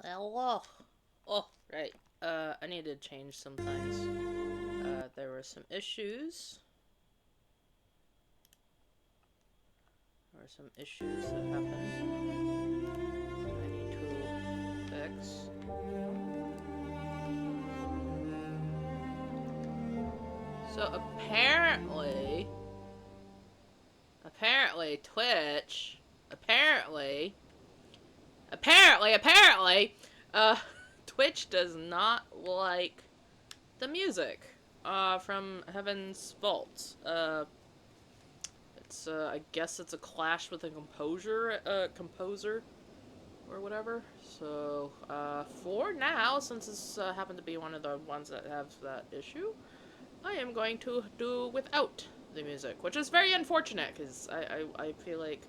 Hello. Oh, right. I need to change some things. There were some issues. There were some issues that happened. I need to fix. So apparently Twitch, apparently, uh, Twitch does not like the music, from Heaven's Vault. I guess it's a clash with a composer or whatever. So, for now, since this happened to be one of the ones that have that issue, I am going to do without the music, which is very unfortunate because I feel like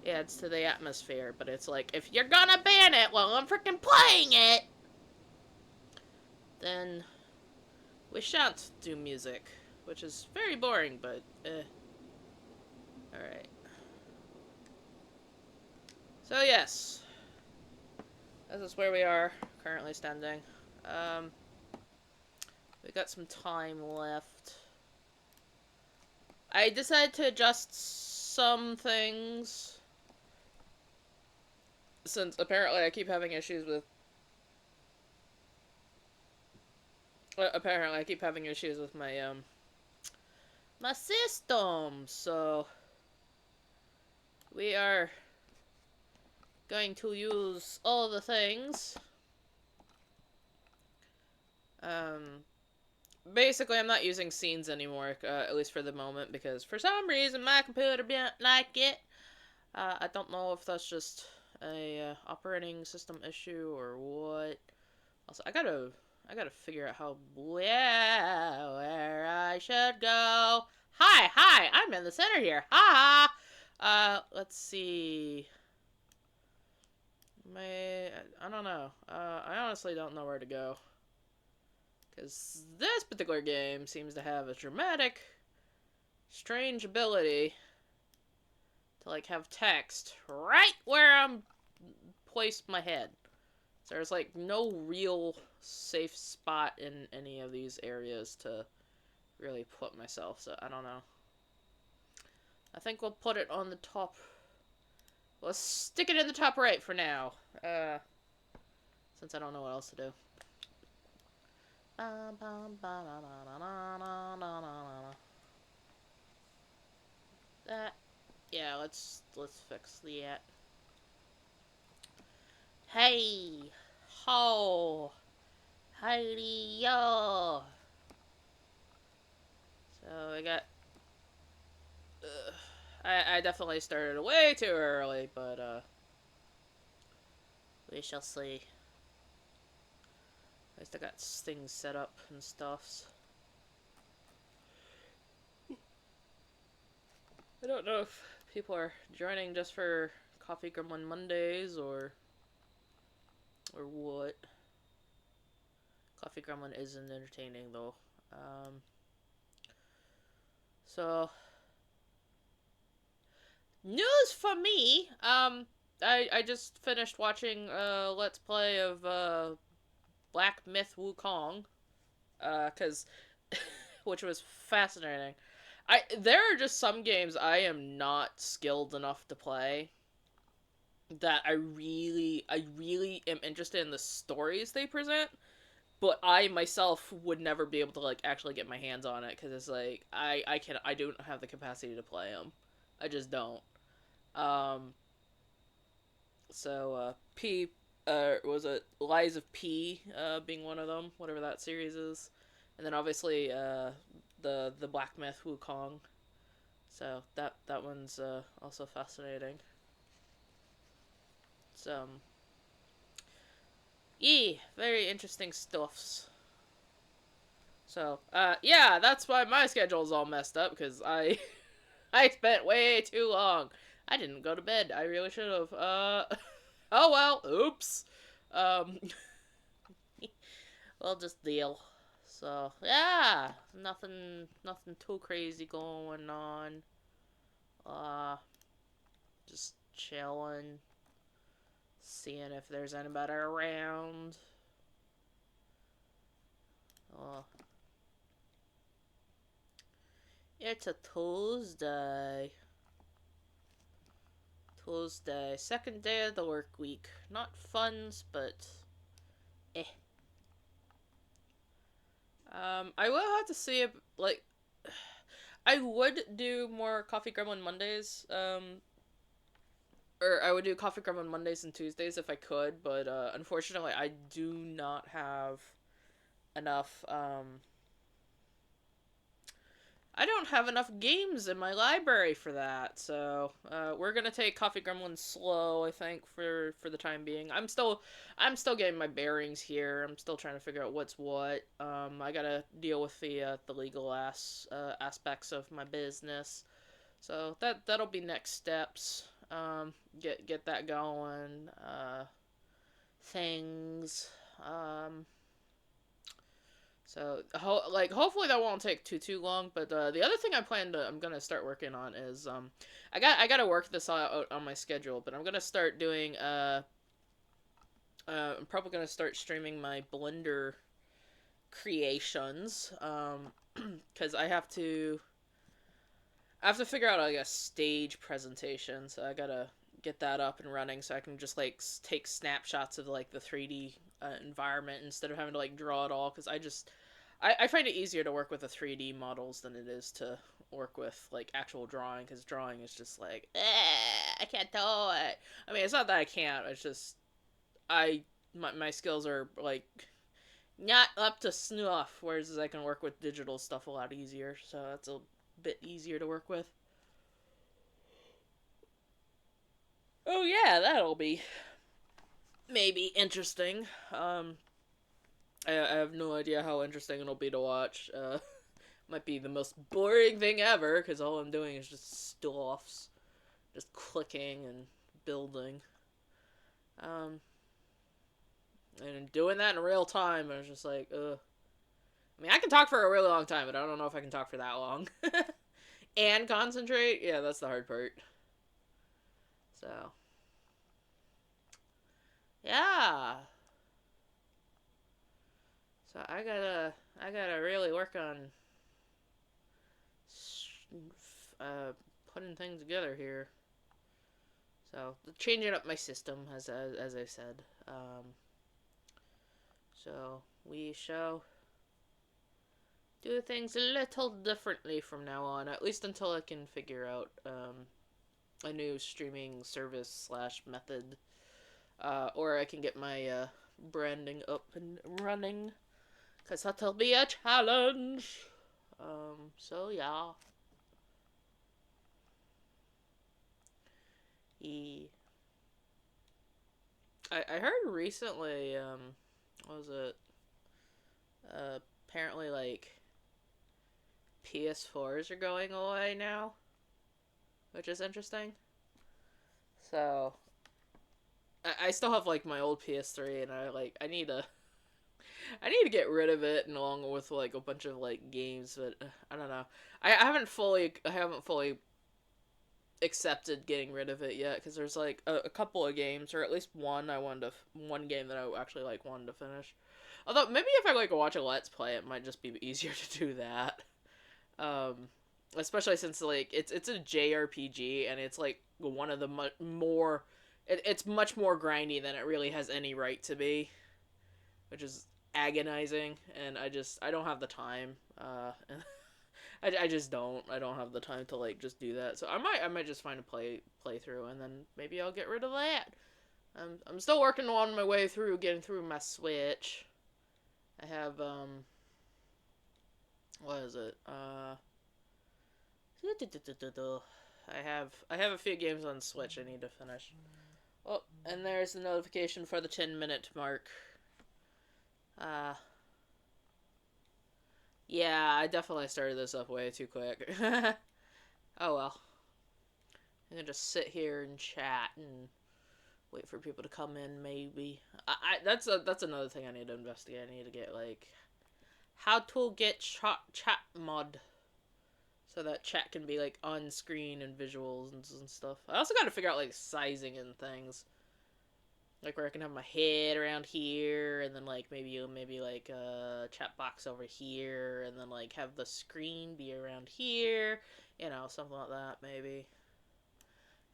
it adds to the atmosphere. But it's like, if you're gonna ban it while I'm freaking playing it, then we shan't do music, which is very boring, but Alright. So, yes, this is where we are currently standing. Um, we got some time left. I decided to adjust some things since apparently I keep having issues with. Apparently, I keep having issues with my system. So we are going to use all the things. Um, Basically, I'm not using scenes anymore, at least for the moment, because for some reason my computer didn't like it. I don't know if that's just a operating system issue or what. Also, I gotta figure out how where I should go. Hi, I'm in the center here. Ha ha. Let's see. I don't know. I honestly don't know where to go. Because this particular game seems to have a dramatic, strange ability to, like, have text right where I'm placed my head. So there's, like, no real safe spot in any of these areas to really put myself, so I don't know. I think we'll put it on the top. Let's stick it in the top right for now. Since I don't know what else to do. That, yeah, let's fix that. Hey, ho, Heidi, yo. So I got. I definitely started way too early, but we shall see. At least I got things set up and stuffs. I don't know if people are joining just for Coffee Gremlin Mondays or what. Coffee Gremlin isn't entertaining though. So news for me. I just finished watching Let's Play of Black Myth Wukong. Cause which was fascinating. There are just some games I am not skilled enough to play that I really am interested in the stories they present, but I myself would never be able to, like, actually get my hands on it because it's like I don't have the capacity to play them. I just don't. Um, P was it Lies of P being one of them, whatever that series is, and then obviously the Black Myth Wukong. So that one's also fascinating. So yeah, very interesting stuffs. So yeah, that's why my schedule's all messed up because I I spent way too long. I didn't go to bed. I really should have. Oh well. Oops. Um. We'll just deal. So yeah, nothing too crazy going on. Uh, just chilling. Seeing if there's anybody around. Oh. It's a Tuesday. Tuesday. Second day of the work week. Not funs, but eh. I will have to see if, like, I would do more Coffee Gremlin Mondays, or I would do Coffee Gremlin Mondays and Tuesdays if I could, but, unfortunately, I do not have enough, I don't have enough games in my library for that, so we're gonna take Coffee Gremlin slow, I think, for the time being. I'm still getting my bearings here. I'm still trying to figure out what's what. I gotta deal with the legal aspects of my business, so that'll be next steps. Get that going. Things. So, hopefully that won't take too long. But the other thing I'm gonna start working on is I gotta work this out on my schedule. But I'm gonna start doing I'm probably gonna start streaming my Blender creations. Because I have to figure out like a stage presentation. So I gotta get that up and running so I can just like take snapshots of like the 3D environment instead of having to like draw it all. Because I find it easier to work with the 3D models than it is to work with like actual drawing, because drawing is just like I can't do it. I mean, it's not that I can't. It's just my skills are like not up to snuff. Whereas I can work with digital stuff a lot easier, so that's a bit easier to work with. Oh yeah, that'll be maybe interesting. I have no idea how interesting it'll be to watch. Might be the most boring thing ever, because all I'm doing is just stuffs. Just clicking and building. Um, and doing that in real time, I was just like, ugh. I mean, I can talk for a really long time, but I don't know if I can talk for that long. And concentrate? Yeah, that's the hard part. So, yeah. So I gotta really work on putting things together here. So changing up my system, as I said. So we shall do things a little differently from now on, at least until I can figure out a new streaming service slash method, or I can get my branding up and running, because that'll be a challenge. So yeah. E. I heard recently, what was it? Apparently, like, PS4s are going away now, which is interesting. So, I still have, like, my old PS3, and I need to get rid of it, and along with, like, a bunch of, like, games, but I don't know. I haven't fully accepted getting rid of it yet, because there's like a couple of games, or at least one game that I actually like wanted to finish. Although maybe if I like watch a let's play, it might just be easier to do that. Um, Especially since like it's a JRPG, and it's like one of the more it's much more grindy than it really has any right to be, which is agonizing, and I don't have the time. I just don't. I don't have the time to like just do that. So I might just find a playthrough, and then maybe I'll get rid of that. I'm still working on my way through getting through my Switch. I have what is it? I have a few games on Switch I need to finish. Oh, and there's the notification for the 10-minute mark. Uh yeah, I definitely started this up way too quick. Oh well. I'm gonna just sit here and chat and wait for people to come in. Maybe that's another thing I need to investigate. I need to get like how to get chat mod, so that chat can be like on screen and visuals and stuff. I also got to figure out like sizing and things. Like where I can have my head around here, and then like maybe like a chat box over here, and then like have the screen be around here, you know, something like that. Maybe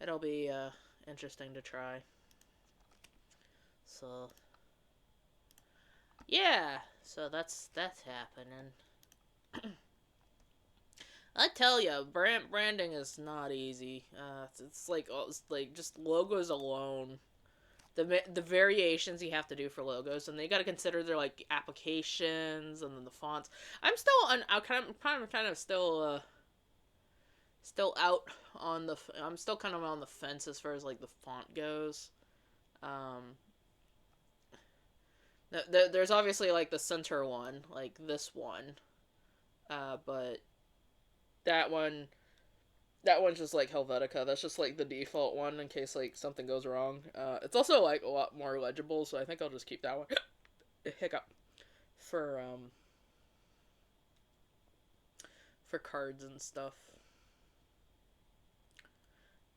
it'll be interesting to try. So yeah, so that's happening. I tell you, branding is not easy. It's like just logos alone. The variations you have to do for logos, and they got to consider their like applications and then the fonts. I'm kind of still out on the. I'm still kind of on the fence as far as like the font goes. Um, there's obviously like the center one, like this one, but that one that one's just like Helvetica. That's just like the default one in case like something goes wrong. It's also like a lot more legible, so I think I'll just keep that one. Hiccup for for cards and stuff.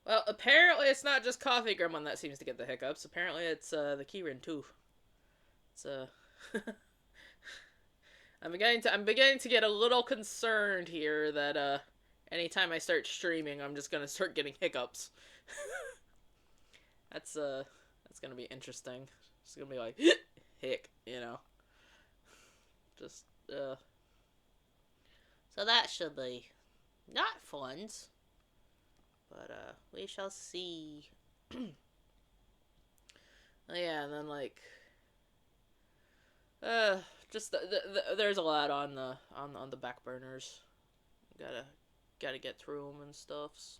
Well, apparently it's not just Coffee Gremlin that seems to get the hiccups. Apparently it's the Keyrin too. It's I'm beginning to get a little concerned here that anytime I start streaming, I'm just gonna start getting hiccups. That's gonna be interesting. It's gonna be like hick, you know. Just So that should be not fun, but we shall see. Yeah, and then like just there's a lot on the back burners. Gotta get through them and stuffs.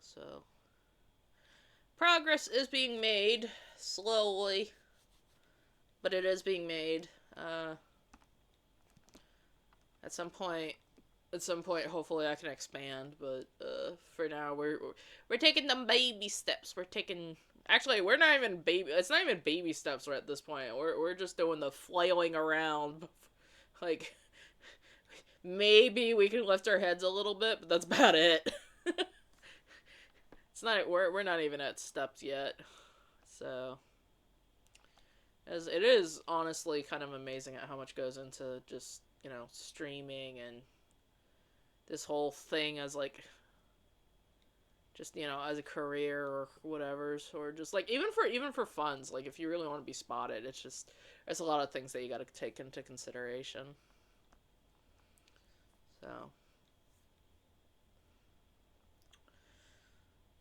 So progress is being made slowly, but it is being made. At some point, hopefully I can expand. But for now, we're taking them baby steps. Actually, we're not even baby. It's not even baby steps. We're at this point. We're just doing the flailing around, like maybe we can lift our heads a little bit, but that's about it. It's not. We're not even at steps yet. So, as it is honestly kind of amazing at how much goes into just, you know, streaming and this whole thing as like just, you know, as a career or whatever, or just like even for funds, like if you really want to be spotted, it's just there's a lot of things that you got to take into consideration. So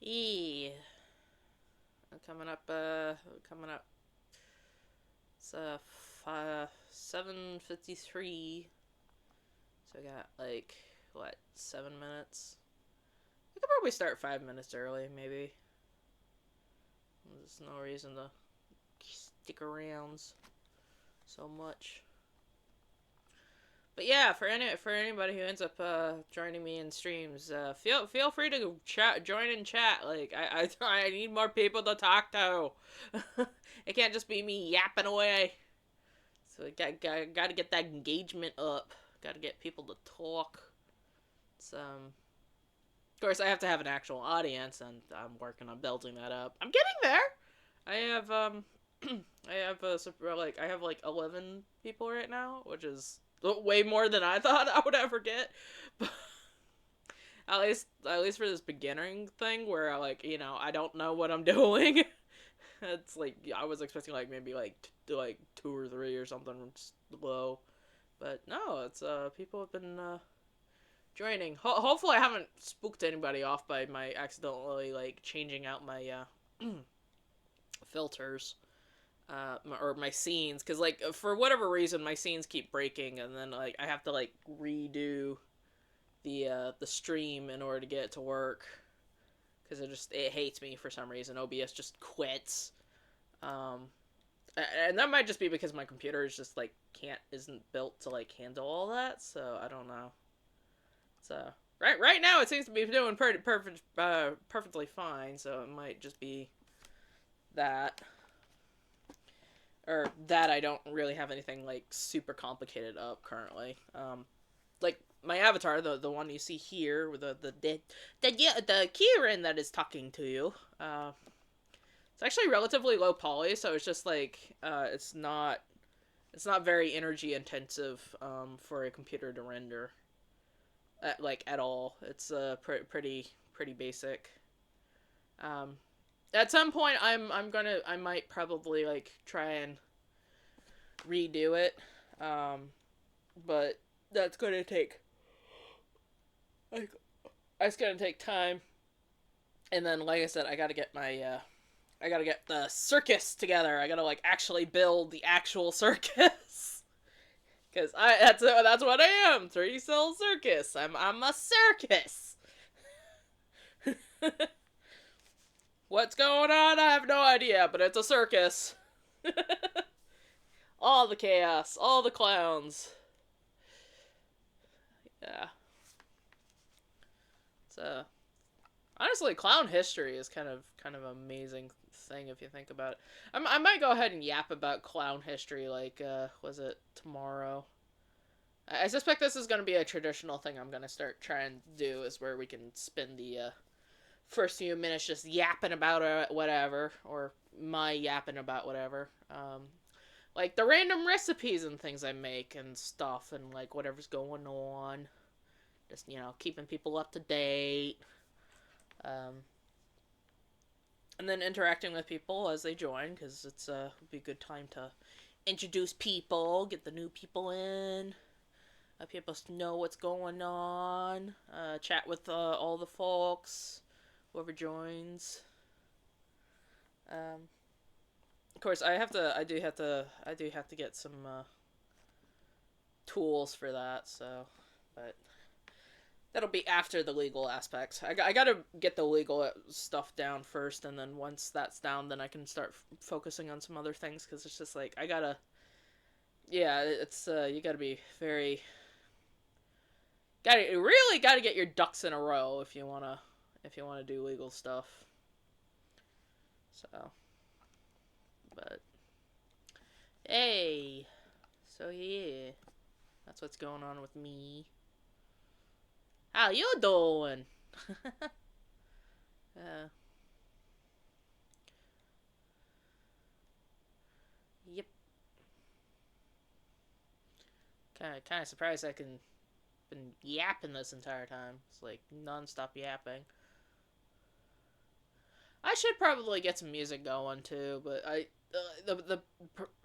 yeah, coming up it's 7:53. So I got like what, 7 minutes. I could probably start 5 minutes early, maybe. There's no reason to stick around so much. But yeah, for anybody who ends up joining me in streams, feel free to join in chat. Like I need more people to talk to. It can't just be me yapping away. So got to get that engagement up. Got to get people to talk. It's of course I have to have an actual audience, and I'm working on building that up. I'm getting there. I have I have like 11 people right now, which is way more than I thought I would ever get. But at least for this beginning thing where I, like, you know, I don't know what I'm doing. It's like I was expecting like maybe like 2 or 3 or something low, but no, it's people have been joining. Hopefully I haven't spooked anybody off by my accidentally like changing out my filters. Or my scenes, because like for whatever reason my scenes keep breaking, and then like I have to like redo the stream in order to get it to work, because it hates me for some reason. OBS just quits, and that might just be because my computer is just like isn't built to like handle all that, so I don't know. So right now it seems to be doing perfectly fine, so it might just be that. Or that I don't really have anything like super complicated up currently. Like my avatar, the one you see here with the Keyrin that is talking to you. It's It's actually relatively low poly, so it's just like it's not very energy intensive for a computer to render at all. It's pretty basic. Um, at some point, I might probably like try and redo it, um, but that's gonna take like it's gonna take time. And then, like I said, I gotta get the circus together. I gotta like actually build the actual circus. Cause that's what I am. 3D Cell Circus. I'm a circus. What's going on? I have no idea, but it's a circus. All the chaos, all the clowns. Yeah. It's honestly, clown history is kind of amazing thing if you think about it. I might go ahead and yap about clown history like was it tomorrow? I suspect this is going to be a traditional thing I'm going to start trying to do, is where we can spend the first few minutes just yapping about whatever, or my yapping about whatever. Like the random recipes and things I make and stuff, and like whatever's going on. Just, keeping people up to date. And then interacting with people as they join, because it's be a good time to introduce people, get the new people in, people know what's going on, chat with all the folks, whoever joins. Of course, I do have to get some tools for that. So, but that'll be after the legal aspects. I gotta get the legal stuff down first, and then once that's down, then I can start focusing on some other things, because it's just like, it's, you gotta be really gotta get your ducks in a row if you wanna do legal stuff. So, but, hey, so yeah, that's what's going on with me. How you doing? Yep. Kind of surprised I can been yapping this entire time. It's like non-stop yapping. I should probably get some music going too, but the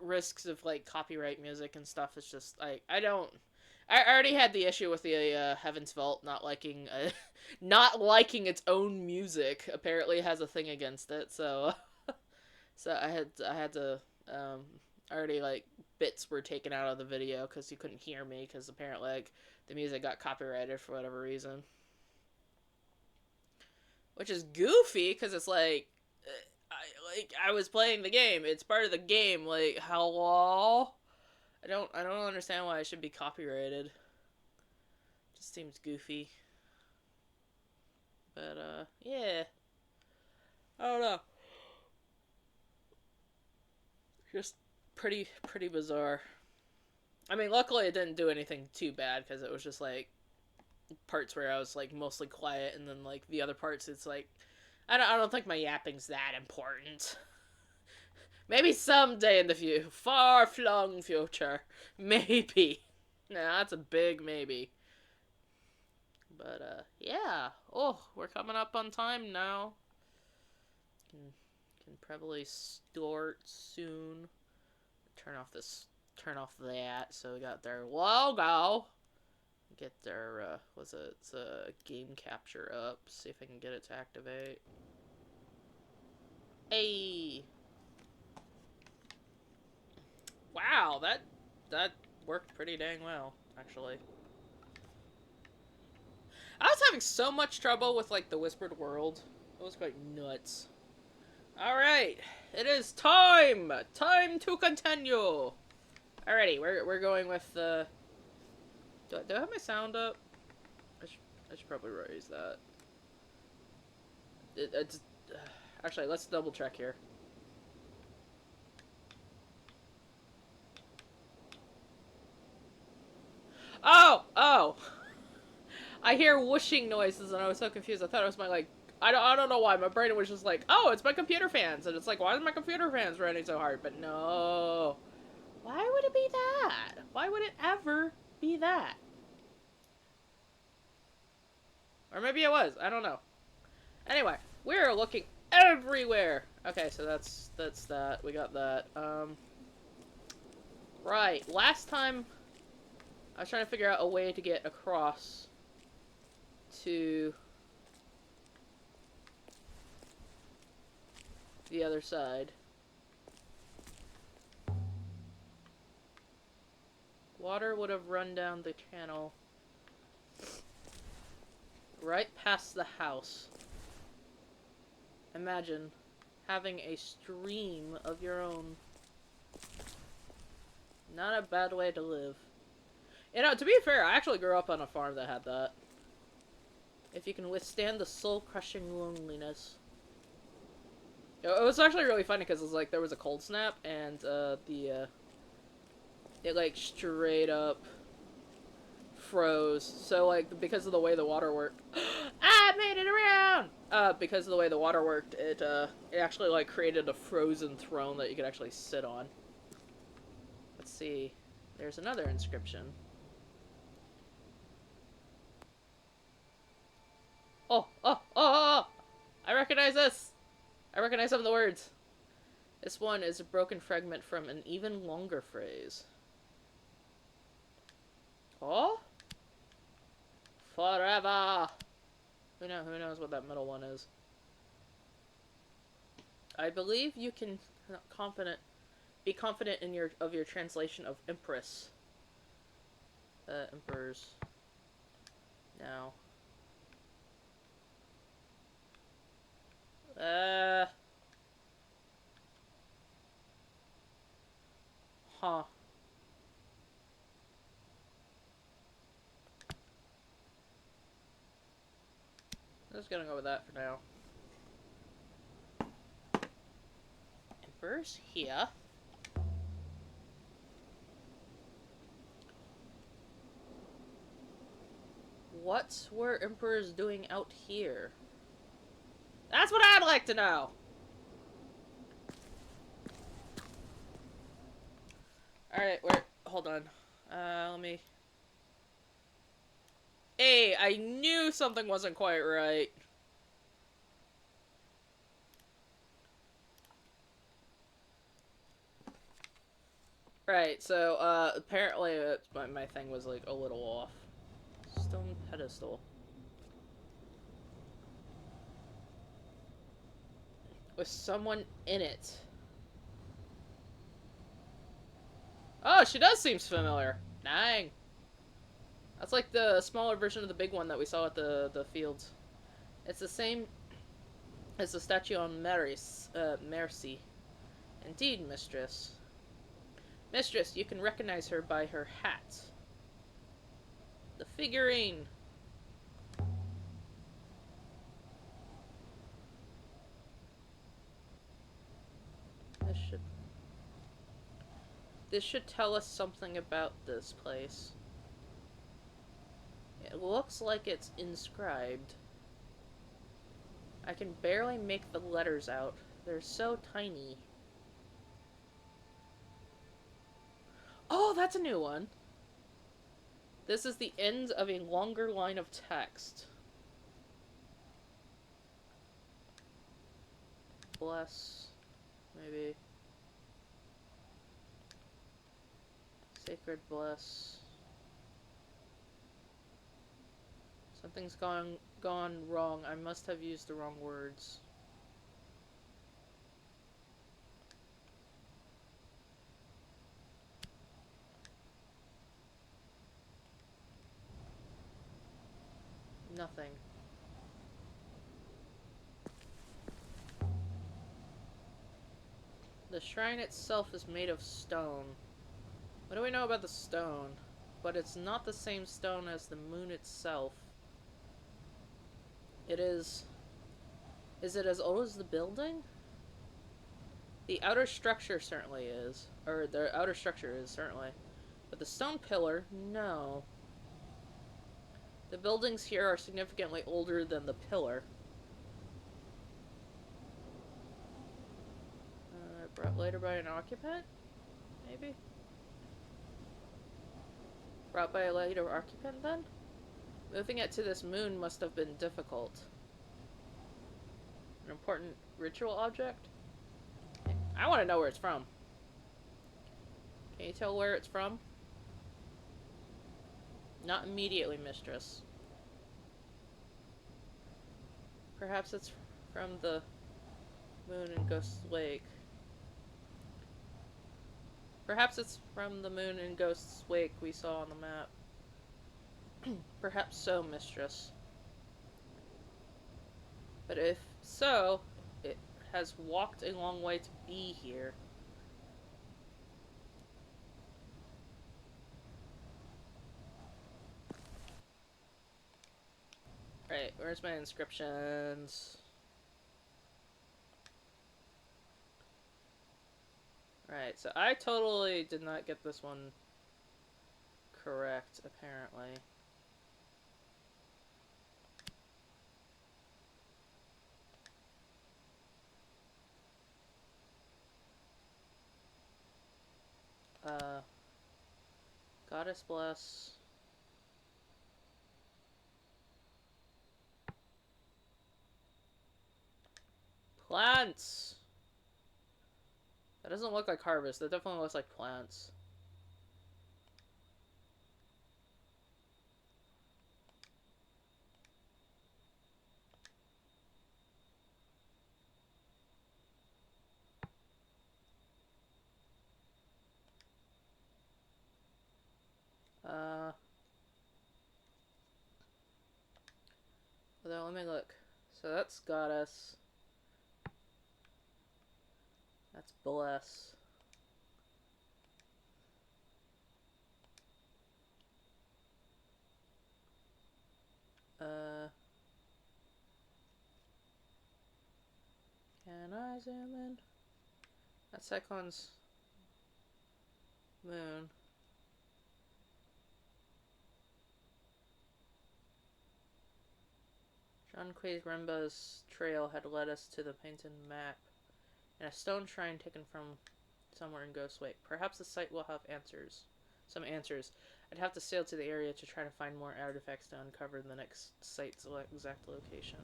risks of like copyright music and stuff is just I don't. I already had the issue with the Heaven's Vault not liking not liking its own music. Apparently, it has a thing against it. So so I had to already like bits were taken out of the video because you couldn't hear me, because apparently like the music got copyrighted for whatever reason. Which is goofy, because it's like I was playing the game. It's part of the game. Like, hello? I don't understand why it should be copyrighted. Just seems goofy. But yeah. I don't know. Just pretty bizarre. I mean, luckily it didn't do anything too bad, because it was just like parts where I was like mostly quiet, and then like the other parts it's like I don't think my yapping's that important. Maybe someday in the far flung future, maybe. Nah, that's a big maybe. But yeah. Oh, we're coming up on time now. Can probably start soon. Turn off that. So we got their logo. Get their game capture up. See if I can get it to activate. Hey. Wow, that worked pretty dang well, actually. I was having so much trouble with like the Whispered World. It was quite nuts. Alright, it is time! Time to continue! Alrighty, we're going with the... Do I have my sound up? I should probably raise that. It's... Actually, let's double check here. Oh! I hear whooshing noises, and I was so confused. I thought it was my, like, I don't know why. My brain was just like, oh, it's my computer fans. And it's like, why is my computer fans running so hard? But no. Why would it be that? Why would it ever be that? Or maybe it was. I don't know. Anyway, we're looking everywhere. Okay, so that's that. We got that. Right. Last time, I was trying to figure out a way to get across to the other side. Water would have run down the channel right past the house. Imagine having a stream of your own. Not a bad way to live. You know, to be fair, I actually grew up on a farm that had that. If you can withstand the soul-crushing loneliness. It was actually really funny because it was like there was a cold snap and it like straight up froze. So like because of the way the water worked, I made it around. Because of the way the water worked, it actually like created a frozen throne that you could actually sit on. Let's see. There's another inscription. Oh, oh, oh, oh, oh! I recognize this! I recognize some of the words. This one is a broken fragment from an even longer phrase. Oh? Forever! Who knows what that middle one is. I believe you can be confident in your translation of Empress. Emperors. Now. Huh. I'm just gonna go with that for now. Emperors here. What were emperors doing out here? That's what I'd like to know! Alright, hold on. Let me... Hey, I knew something wasn't quite right. Right, so, apparently my thing was, like, a little off. Stone pedestal. With someone in it. Oh, she does seem familiar. Dang. That's like the smaller version of the big one that we saw at the fields. It's the same as the statue on Mercy. Indeed, mistress. Mistress, you can recognize her by her hat. The figurine. This should tell us something about this place. It looks like it's inscribed. I can barely make the letters out. They're so tiny. Oh, that's a new one. This is the end of a longer line of text. Bless. Maybe. Sacred bless. Something's gone wrong. I must have used the wrong words. Nothing. The shrine itself is made of stone. What do we know about the stone? But it's not the same stone as the moon itself. It is... Is it as old as the building? The outer structure certainly is. Or the outer structure is, certainly. But the stone pillar, no. The buildings here are significantly older than the pillar. Brought later by an occupant? Maybe? Brought by a later occupant then? Moving it to this moon must have been difficult. An important ritual object? I want to know where it's from. Can you tell where it's from? Not immediately, mistress. Perhaps it's from the moon in Ghost Lake. Perhaps it's from the moon in Ghost's Wake we saw on the map. Perhaps so, mistress. But if so, it has walked a long way to be here. Right, where's my inscriptions? Right, so I totally did not get this one correct, apparently. Goddess bless. Plants! That doesn't look like harvest, that definitely looks like plants. Although, let me look. So that's goddess. That's bless. Can I zoom in? That's Cyclone's moon. John Quay's Remba's trail had led us to the painted map, and a stone shrine taken from somewhere in Ghost Lake. Perhaps the site will have answers. Some answers. I'd have to sail to the area to try to find more artifacts to uncover the next site's exact location.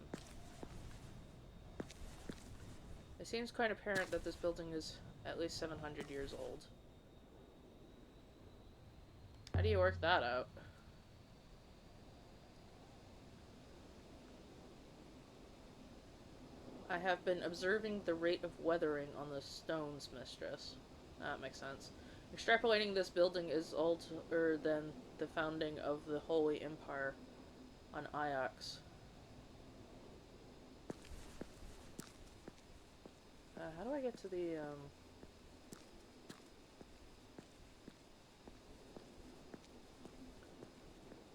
It seems quite apparent that this building is at least 700 years old. How do you work that out? I have been observing the rate of weathering on the stones, mistress. That makes sense. Extrapolating this building is older than the founding of the Holy Empire on Iox. How do I get to the,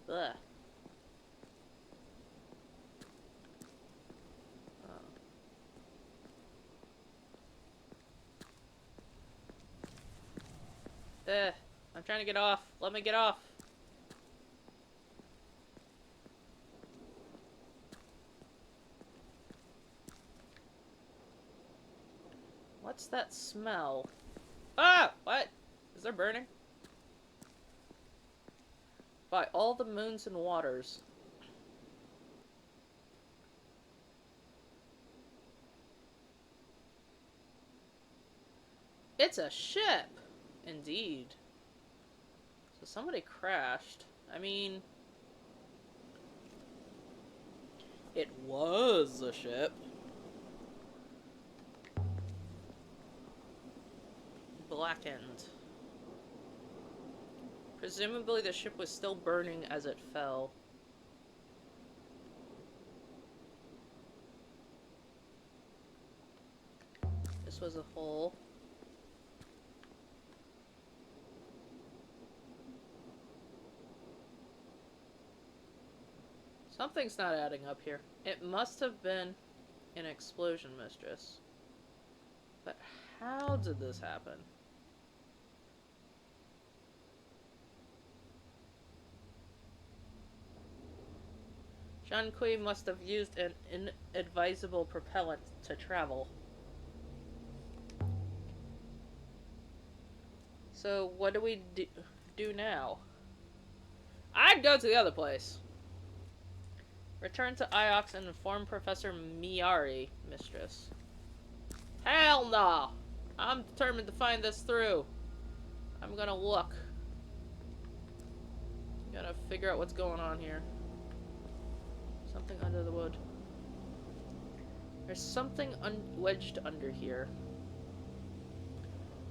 Bleh. I'm trying to get off. Let me get off. What's that smell? Ah! What? Is there burning? By all the moons and waters. It's a ship! Indeed. So somebody crashed. I mean... It was a ship. Blackened. Presumably the ship was still burning as it fell. This was a hole. Something's not adding up here. It must have been an explosion, mistress. But how did this happen? John Quay must have used an inadvisable propellant to travel. So, what do we do now? I'd go to the other place. Return to Iox and inform Professor Miari, mistress. Hell no! I'm determined to find this through. I'm gonna look. Gotta figure out what's going on here. Something under the wood. There's something wedged under here.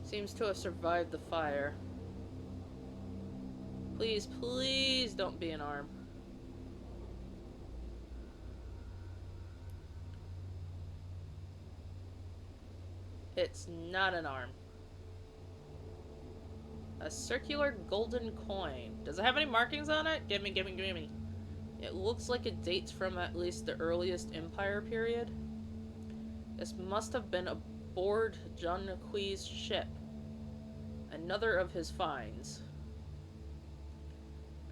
Seems to have survived the fire. Please, please don't be an arm. It's not an arm. A circular golden coin. Does it have any markings on it? Gimme, gimme, gimme. It looks like it dates from at least the earliest Empire period. This must have been aboard John Qui's ship. Another of his finds.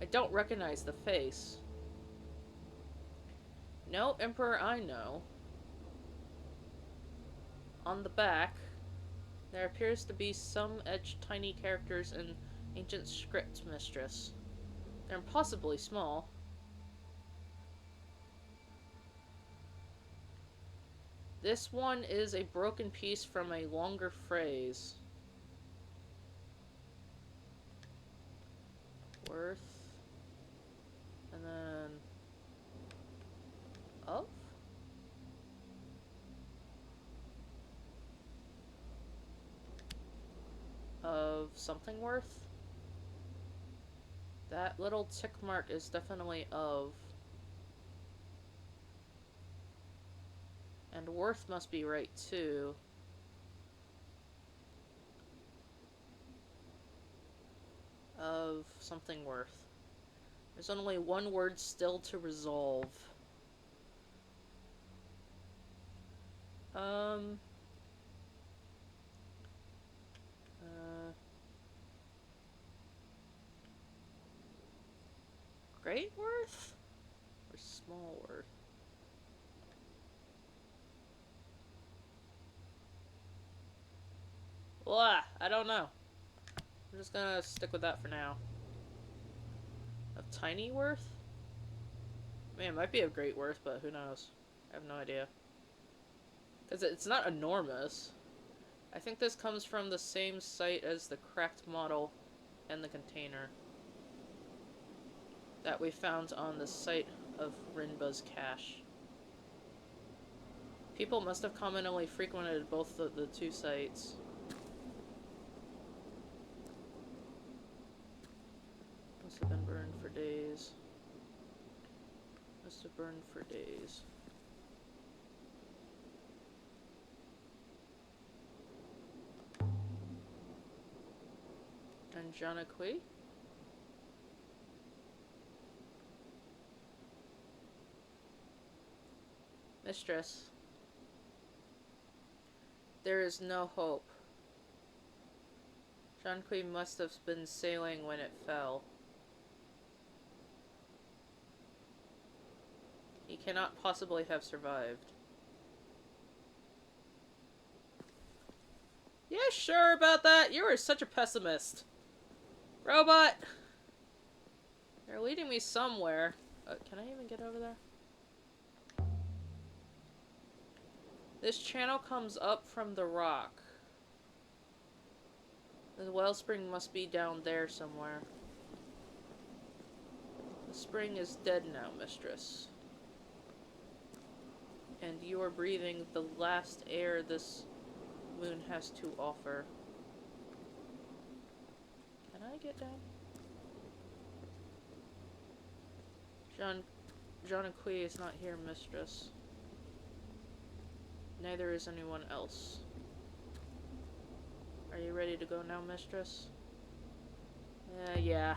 I don't recognize the face. No Emperor I know. On the back, there appears to be some etched tiny characters in ancient script, mistress. They're impossibly small. This one is a broken piece from a longer phrase. Worth. And then... Of? Of something worth? That little tick mark is definitely of. And worth must be right too. Of something worth. There's only one word still to resolve. Great worth? Or small worth? Blah, I don't know. I'm just gonna stick with that for now. Of tiny worth? Man, it might be of great worth, but who knows? I have no idea. Because it's not enormous. I think this comes from the same site as the cracked model and the container that we found on the site of Rinba's cache. People must have commonly frequented both the two sites. Must have been burned for days. Must have burned for days. And Janaqui? Mistress. There is no hope. Janaqui must have been sailing when it fell. He cannot possibly have survived. Yeah, sure about that? You are such a pessimist. Robot! They're leading me somewhere. Can I even get over there? This channel comes up from the rock. The wellspring must be down there somewhere. The spring is dead now, mistress. And you are breathing the last air this moon has to offer. Can I get down? Janaqui is not here, mistress. Neither is anyone else. Are you ready to go now, mistress? Yeah.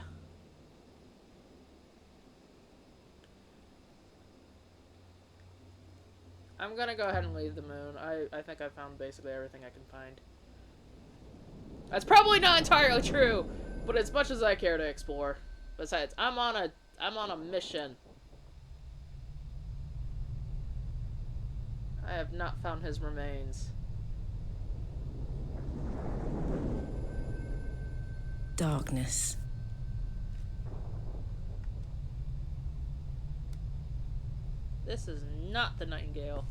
I'm gonna go ahead and leave the moon. I think I found basically everything I can find. That's probably not entirely true, but as much as I care to explore. Besides, I'm on a mission. I have not found his remains. darkness. This is not the Nightingale.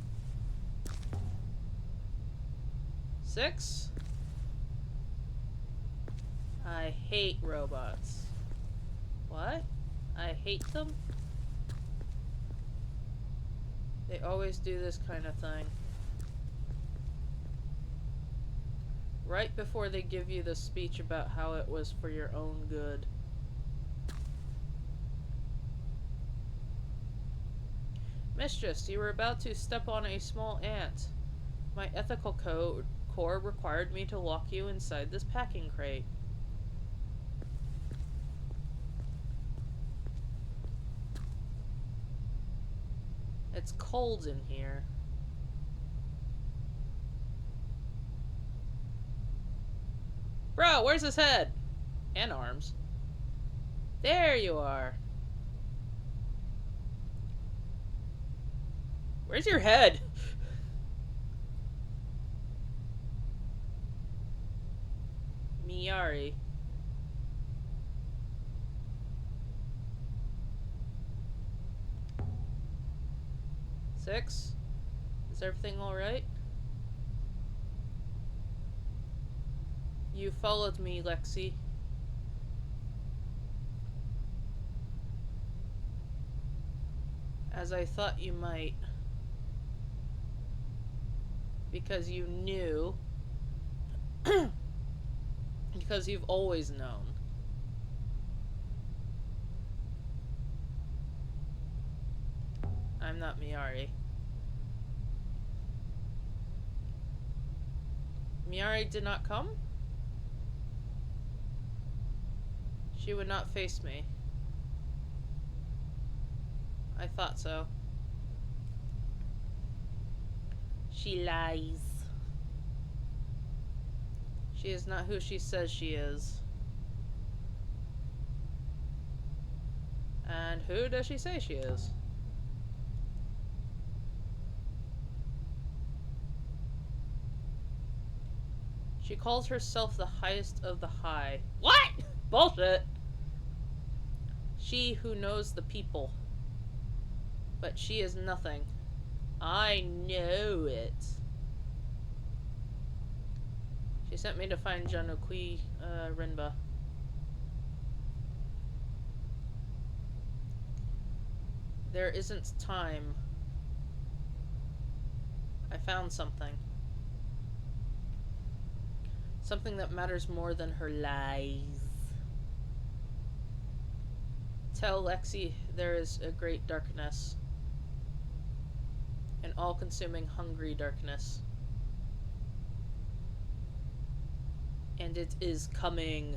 6. I hate robots. What? I hate them? They always do this kind of thing. Right before they give you the speech about how it was for your own good. Mistress, you were about to step on a small ant. My ethical core required me to lock you inside this packing crate. It's cold in here. Bro, where's his head? And arms. There you are. Where's your head? Miyari. Six? Is everything alright? You followed me, Lexi. As I thought you might. Because you knew. Because you've always known. I'm not Miyari. Miyari did not come? She would not face me. I thought so. She lies. She is not who she says she is. And who does she say she is? She calls herself the highest of the high. What? Bullshit. She who knows the people. But she is nothing. I know it. She sent me to find Janukui Renba. There isn't time. I found something. Something that matters more than her lies. Tell Lexi there is a great darkness. An all-consuming, hungry darkness. And it is coming.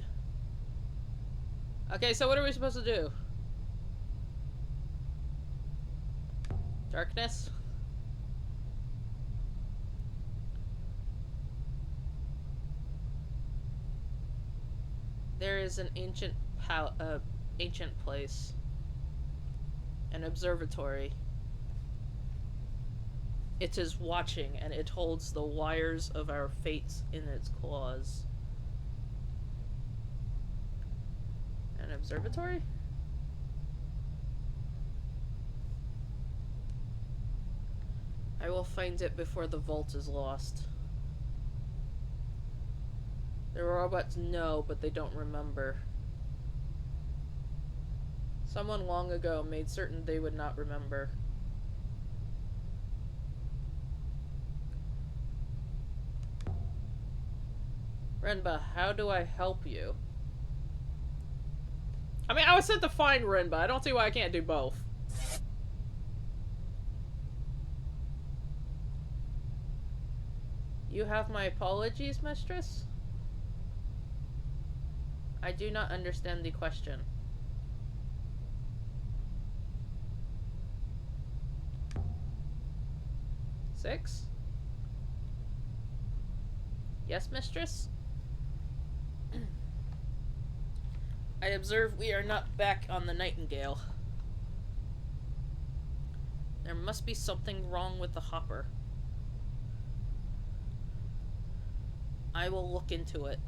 Okay, so what are we supposed to do? Darkness? There is an ancient place. An observatory. It is watching, and it holds the wires of our fates in its claws. An observatory? I will find it before the vault is lost. The robots know, but they don't remember. Someone long ago made certain they would not remember. Renba, how do I help you? I mean, I was sent to find Renba. I don't see why I can't do both. You have my apologies, mistress? I do not understand the question. Six? Yes, mistress? I observe we are not back on the Nightingale. There must be something wrong with the hopper. I will look into it.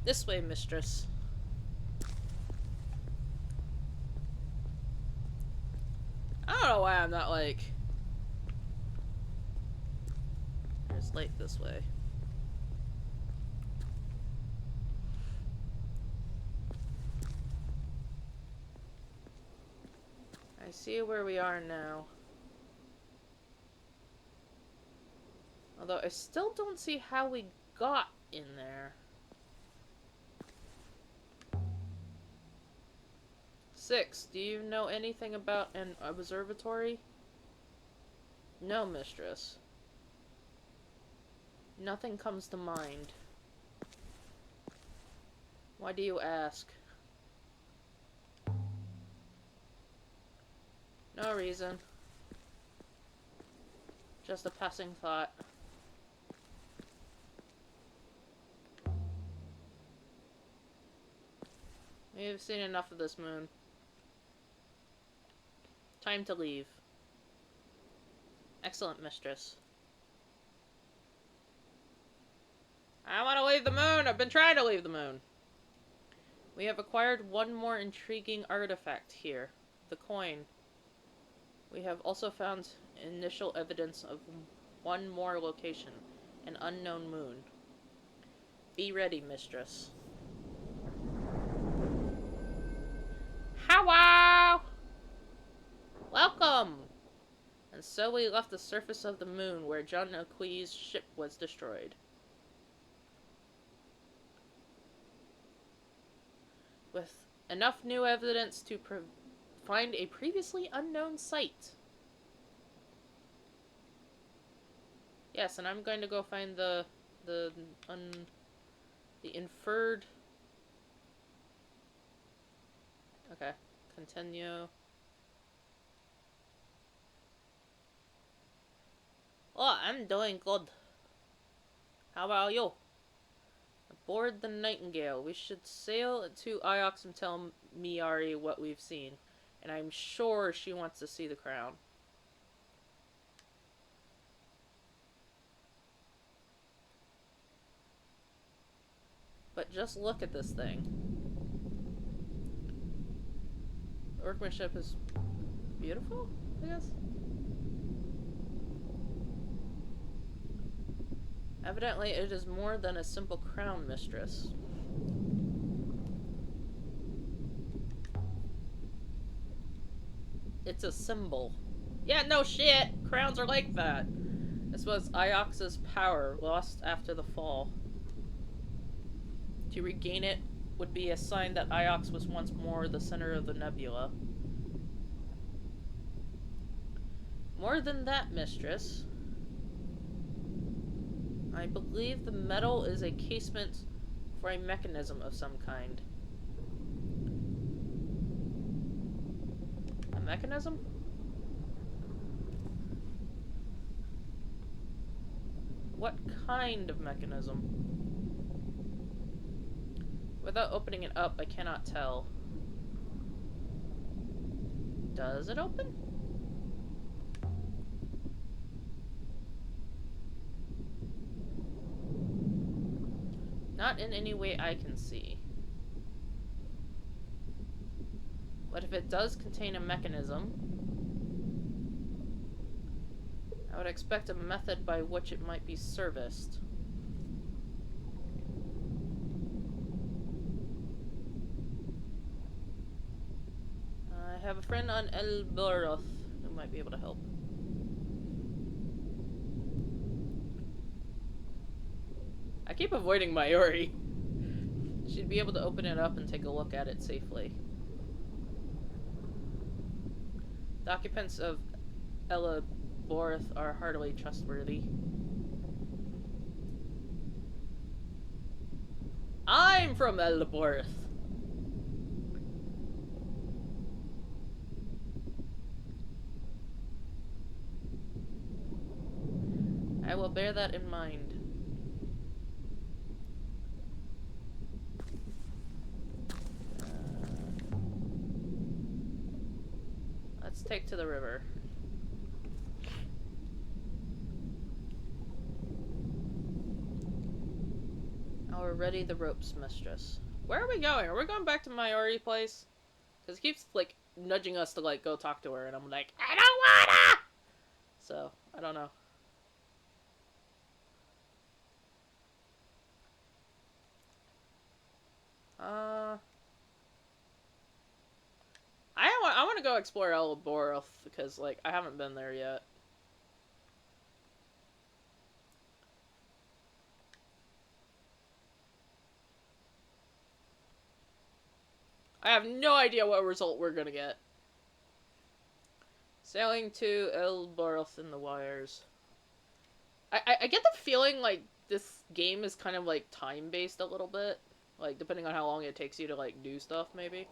This way, mistress. I don't know why I'm not like... There's light this way. I see where we are now. Although I still don't see how we got in there. 6. Do you know anything about an observatory? No, mistress. Nothing comes to mind. Why do you ask? No reason. Just a passing thought. We've seen enough of this moon. Time to leave. Excellent, mistress. I want to leave the moon! I've been trying to leave the moon! We have acquired one more intriguing artifact here. The coin. We have also found initial evidence of one more location. An unknown moon. Be ready, mistress. Hello! Welcome! And so we left the surface of the moon where John O'Quee's ship was destroyed. With enough new evidence to find a previously unknown site. Yes, and I'm going to go find the inferred... Okay, continue. Oh, I'm doing good. How about you? Aboard the Nightingale. We should sail to Iox and tell Miari what we've seen. And I'm sure she wants to see the crown. But just look at this thing. The workmanship is beautiful, I guess? Evidently, it is more than a simple crown, mistress. It's a symbol. Yeah, no shit! Crowns are like that! This was Iox's power, lost after the fall. To regain it would be a sign that Iox was once more the center of the nebula. More than that, mistress. I believe the metal is a casement for a mechanism of some kind. A mechanism? What kind of mechanism? Without opening it up, I cannot tell. Does it open? Not in any way I can see. But if it does contain a mechanism, I would expect a method by which it might be serviced. I have a friend on Elboroth who might be able to help. I keep avoiding Mayuri. She'd be able to open it up and take a look at it safely. The occupants of Elboroth are hardly trustworthy. I'm from Elboroth. I will bear that in mind. Let's take to the river. Already the ropes, mistress. Where are we going? Are we going back to Mayuri place? Because it keeps, like, nudging us to, like, go talk to her, and I'm like, I don't wanna! So, I don't know. I want to go explore Elboreth, because, like, I haven't been there yet. I have no idea what result we're gonna get. Sailing to Elboreth in the wires. I get the feeling like this game is kind of like time-based a little bit. Like, depending on how long it takes you to, like, do stuff, maybe.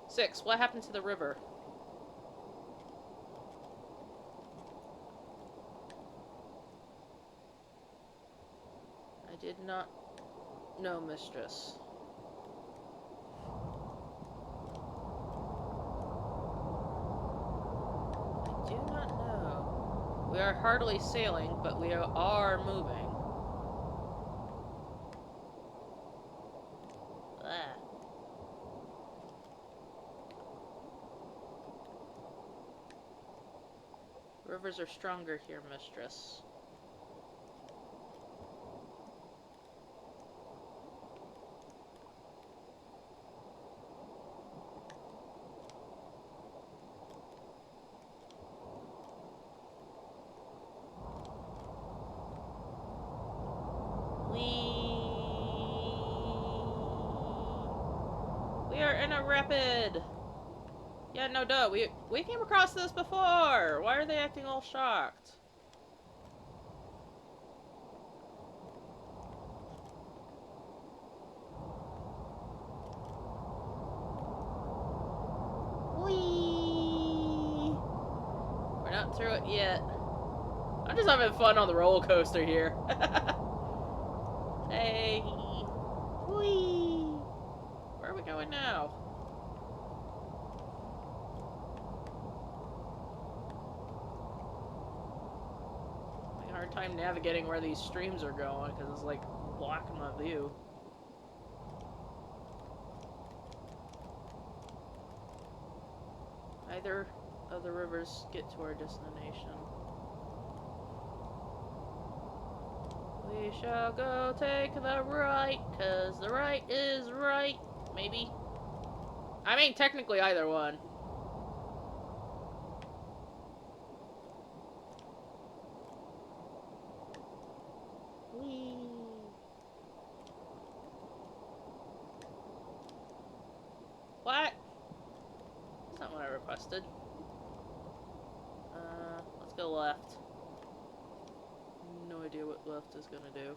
6. What happened to the river? I did not know, mistress. I do not know. We are hardly sailing, but we are moving. Ah. Rivers are stronger here, mistress. We are in a rapid. Yeah, no duh. We came across this before. Why are they acting all shocked? Whee! We're not through it yet. I'm just having fun on the roller coaster here. Hey. Whee! Where are we going now? Having a hard time navigating where these streams are going because it's like blocking my view. Either of the rivers get to our destination. We shall go take the right, cause the right is right. Maybe. I mean, technically either one. Whee! What? That's not what I requested. Let's go left. No idea what left is gonna do.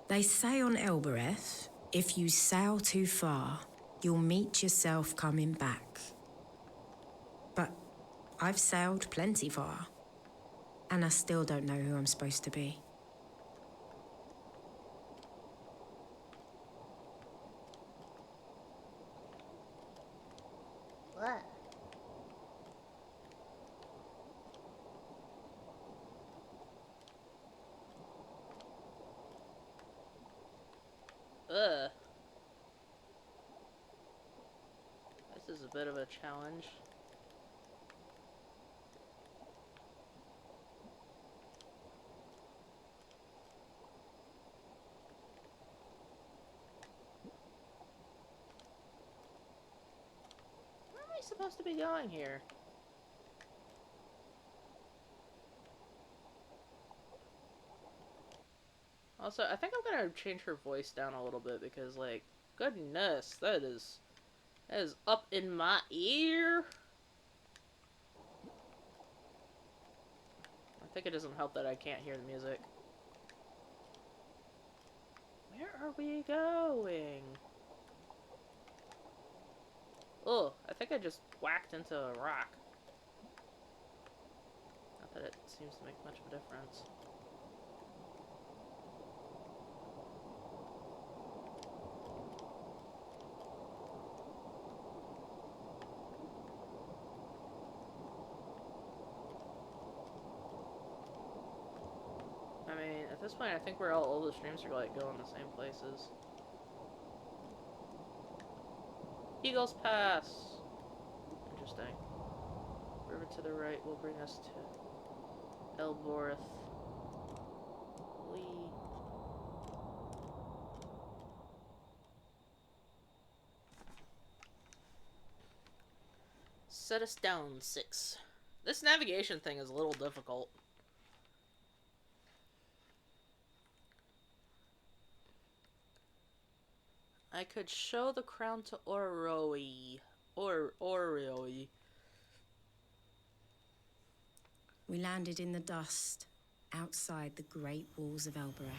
They say on Elbereth, if you sail too far, you'll meet yourself coming back. But I've sailed plenty far, and I still don't know who I'm supposed to be. What? Ugh. This is a bit of a challenge. Where am I supposed to be going here? Also, I think I'm gonna change her voice down a little bit because, like, goodness, that is up in my ear. I think it doesn't help that I can't hear the music. Where are we going? Oh, I think I just whacked into a rock. Not that it seems to make much of a difference. I mean, At this point, I think we're all the streams are like going the same places. Eagles Pass. Interesting. River to the right will bring us to Elboreth. Lee. Set us down 6. This navigation thing is a little difficult. I could show the crown to Oroi. Oroi. We landed in the dust, outside the great walls of Elbereth.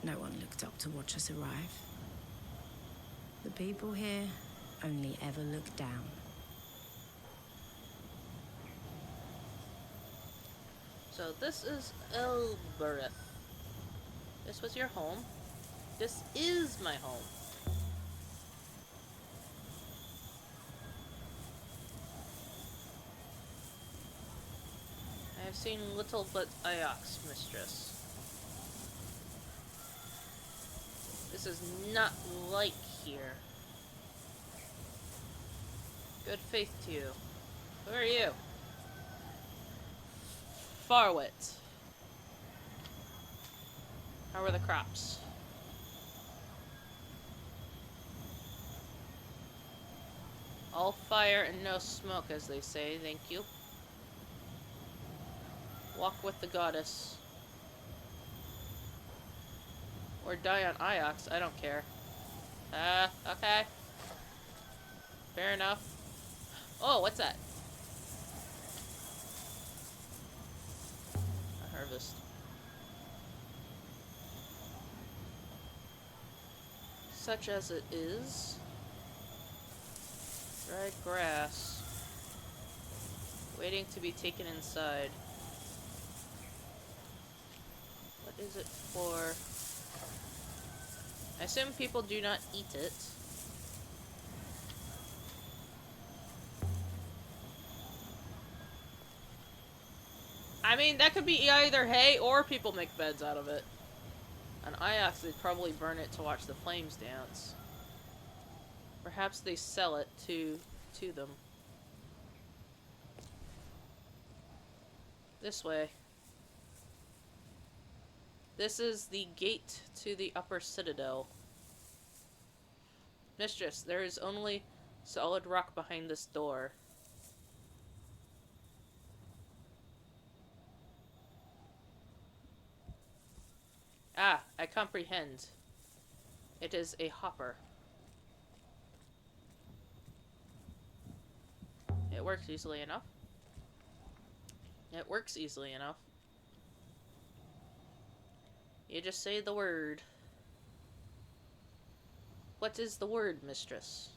No one looked up to watch us arrive. The people here only ever look down. So this is Elbereth. This was your home. This is my home. I have seen little but Iox, mistress. This is not like here. Good faith to you. Who are you? Farwit. How are the crops? All fire and no smoke, as they say. Thank you. Walk with the goddess. Or die on Iox, I don't care. Okay. Fair enough. Oh, what's that? A harvest. Such as it is. Dried grass. Waiting to be taken inside. What is it for? I assume people do not eat it. I mean, that could be either hay or people make beds out of it. On Iox, they'd probably burn it to watch the flames dance. Perhaps they sell it to them. This way. This is the gate to the upper citadel. Mistress, there is only solid rock behind this door. Ah, I comprehend. It is a hopper. It works easily enough. It works easily enough. You just say the word. What is the word, mistress?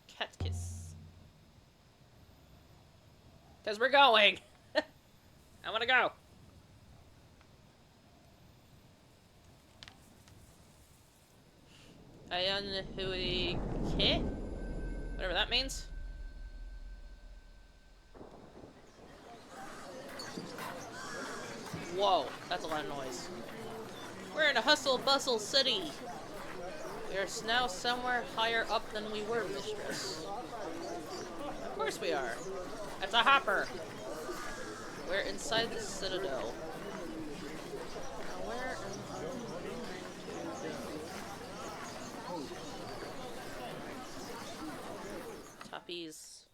Cat kiss. 'Cause we're going! I wanna go! Ayanhui Ke? Whatever that means. Whoa, that's a lot of noise. We're in a hustle-bustle city. We are now somewhere higher up than we were, mistress. Of course we are. It's a hopper. We're inside the citadel. Now where am I going to go? Tuppies.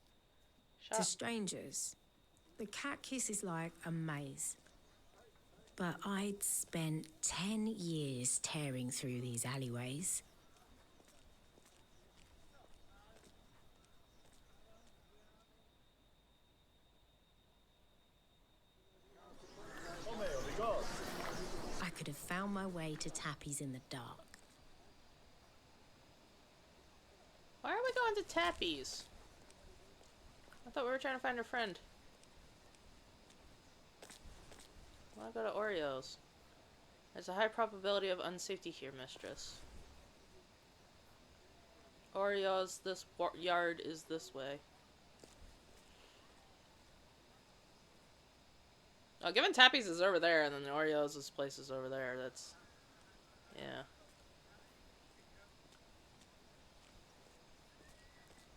To strangers, the Cat Kiss is like a maze. But I'd spent 10 years tearing through these alleyways. I could have found my way to Tappy's in the dark. Why are we going to Tappy's? I thought we were trying to find a friend. Why go to Oreos? There's a high probability of unsafety here, mistress. Oreos, this yard is this way. Oh, Given Tappies is over there, and then the Oreos' place is over there. That's... yeah.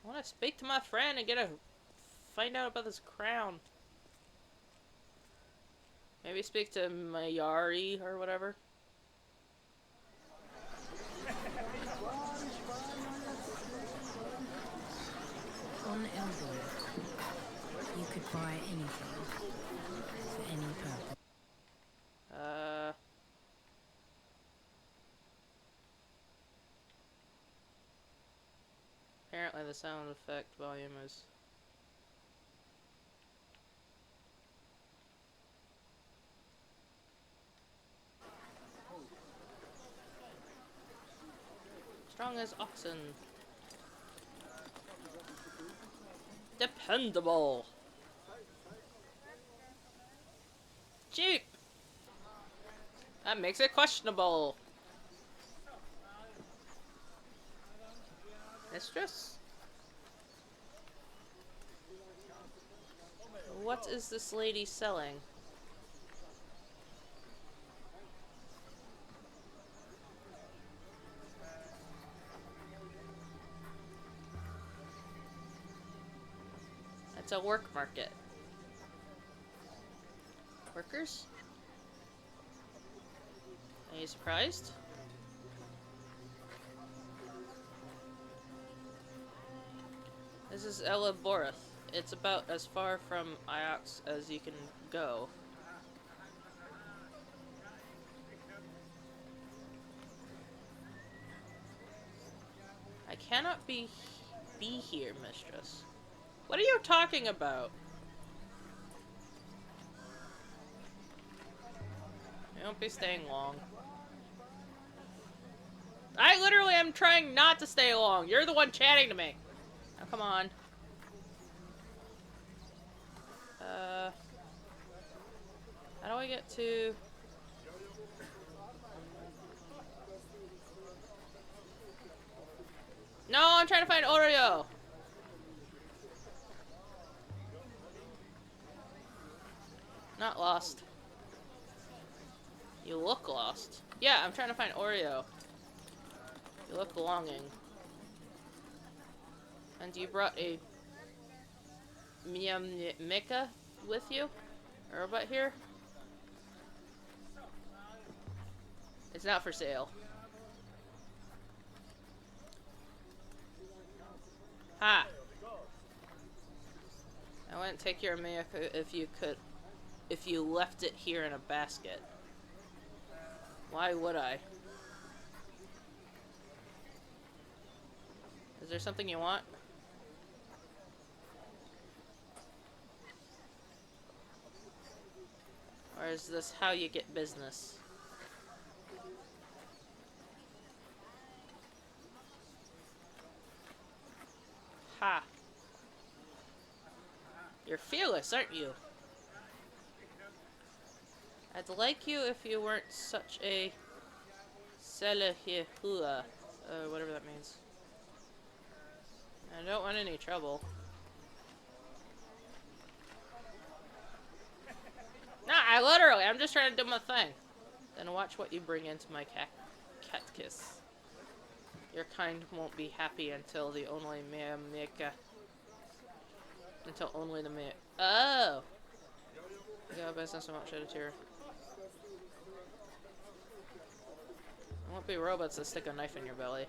I want to speak to my friend and find out about this crown. Maybe speak to Mayari or whatever. On Elbereth, you could buy anything for any purpose. Apparently the sound effect volume is... strong as oxen. Dependable. Cheap. That makes it questionable. Mistress? What is this lady selling? It's a work market. Workers? Are you surprised? This is Elboreth. It's about as far from Iox as you can go. I cannot be here, mistress. What are you talking about? I won't be staying long. I literally am trying not to stay long. You're the one chatting to me. Now come on. How do I get to... No, I'm trying to find Oreo. Not lost. You look lost. Yeah, I'm trying to find Oreo. You look longing. And you brought a Mecha with you? A robot here? It's not for sale. Ha! I wouldn't take your Mecha if you left it here in a basket. Why would I? Is there something you want? Or is this how you get business? Ha! You're fearless, aren't you? I'd like you if you weren't such a Selehihua, whatever that means. I don't want any trouble. Nah, I'm just trying to do my thing. Then watch what you bring into my cat kiss. Your kind won't be happy until the only until only the Oh! You got business, I won't shed a tear. There won't be robots that stick a knife in your belly.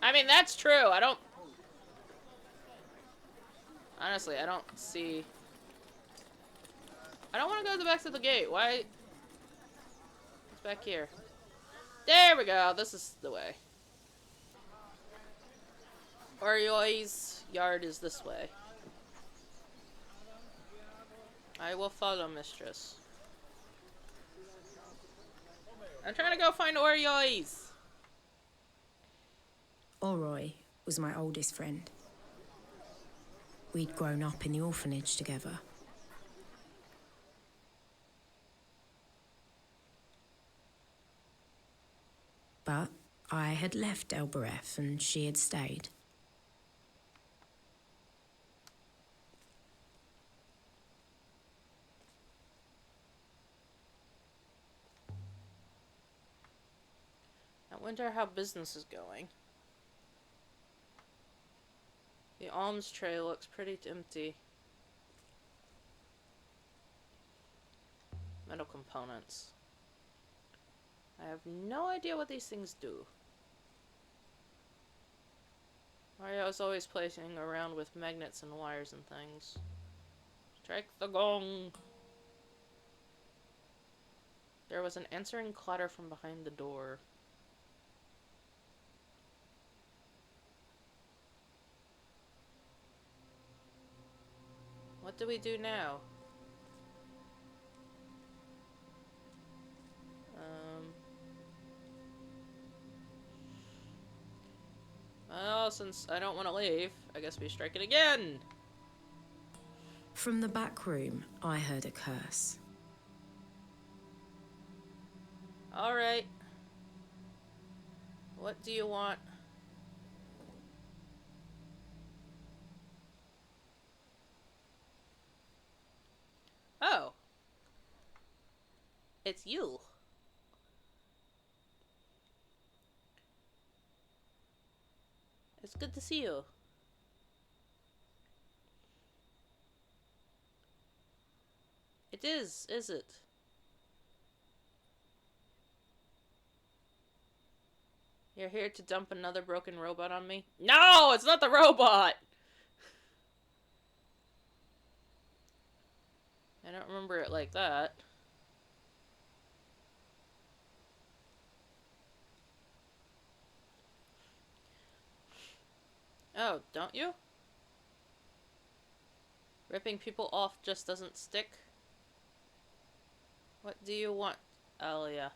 I mean, that's true. Honestly, I don't see... I don't want to go back to the gate. Why? It's back here. There we go. This is the way. Orioi's yard is this way. I will follow, mistress. I'm trying to go find Orioi's. Oroi was my oldest friend. We'd grown up in the orphanage together. But I had left Elbereth and she had stayed. wonder how business is going. The alms tray looks pretty empty. Metal components. I have no idea what these things do. Mario is always playing around with magnets and wires and things. Strike the gong! There was an answering clatter from behind the door. What do we do now? Well, since I don't want to leave, I guess we strike it again! From the back room, I heard a curse. Alright. What do you want? Oh. It's you. It's good to see you. It is it? You're here to dump another broken robot on me? No, it's not the robot! I don't remember it like that. Oh, don't you? Ripping people off just doesn't stick? What do you want, Alia?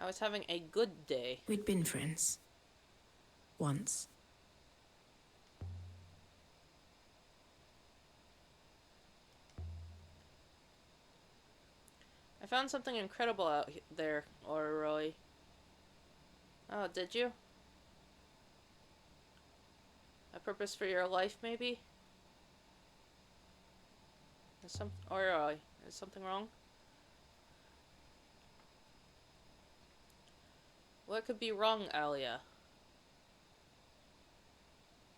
I was having a good day. We'd been friends. Once. I found something incredible out there, Ororoy. Oh, did you? A purpose for your life, maybe? Ororoy, is something wrong? What could be wrong, Alia?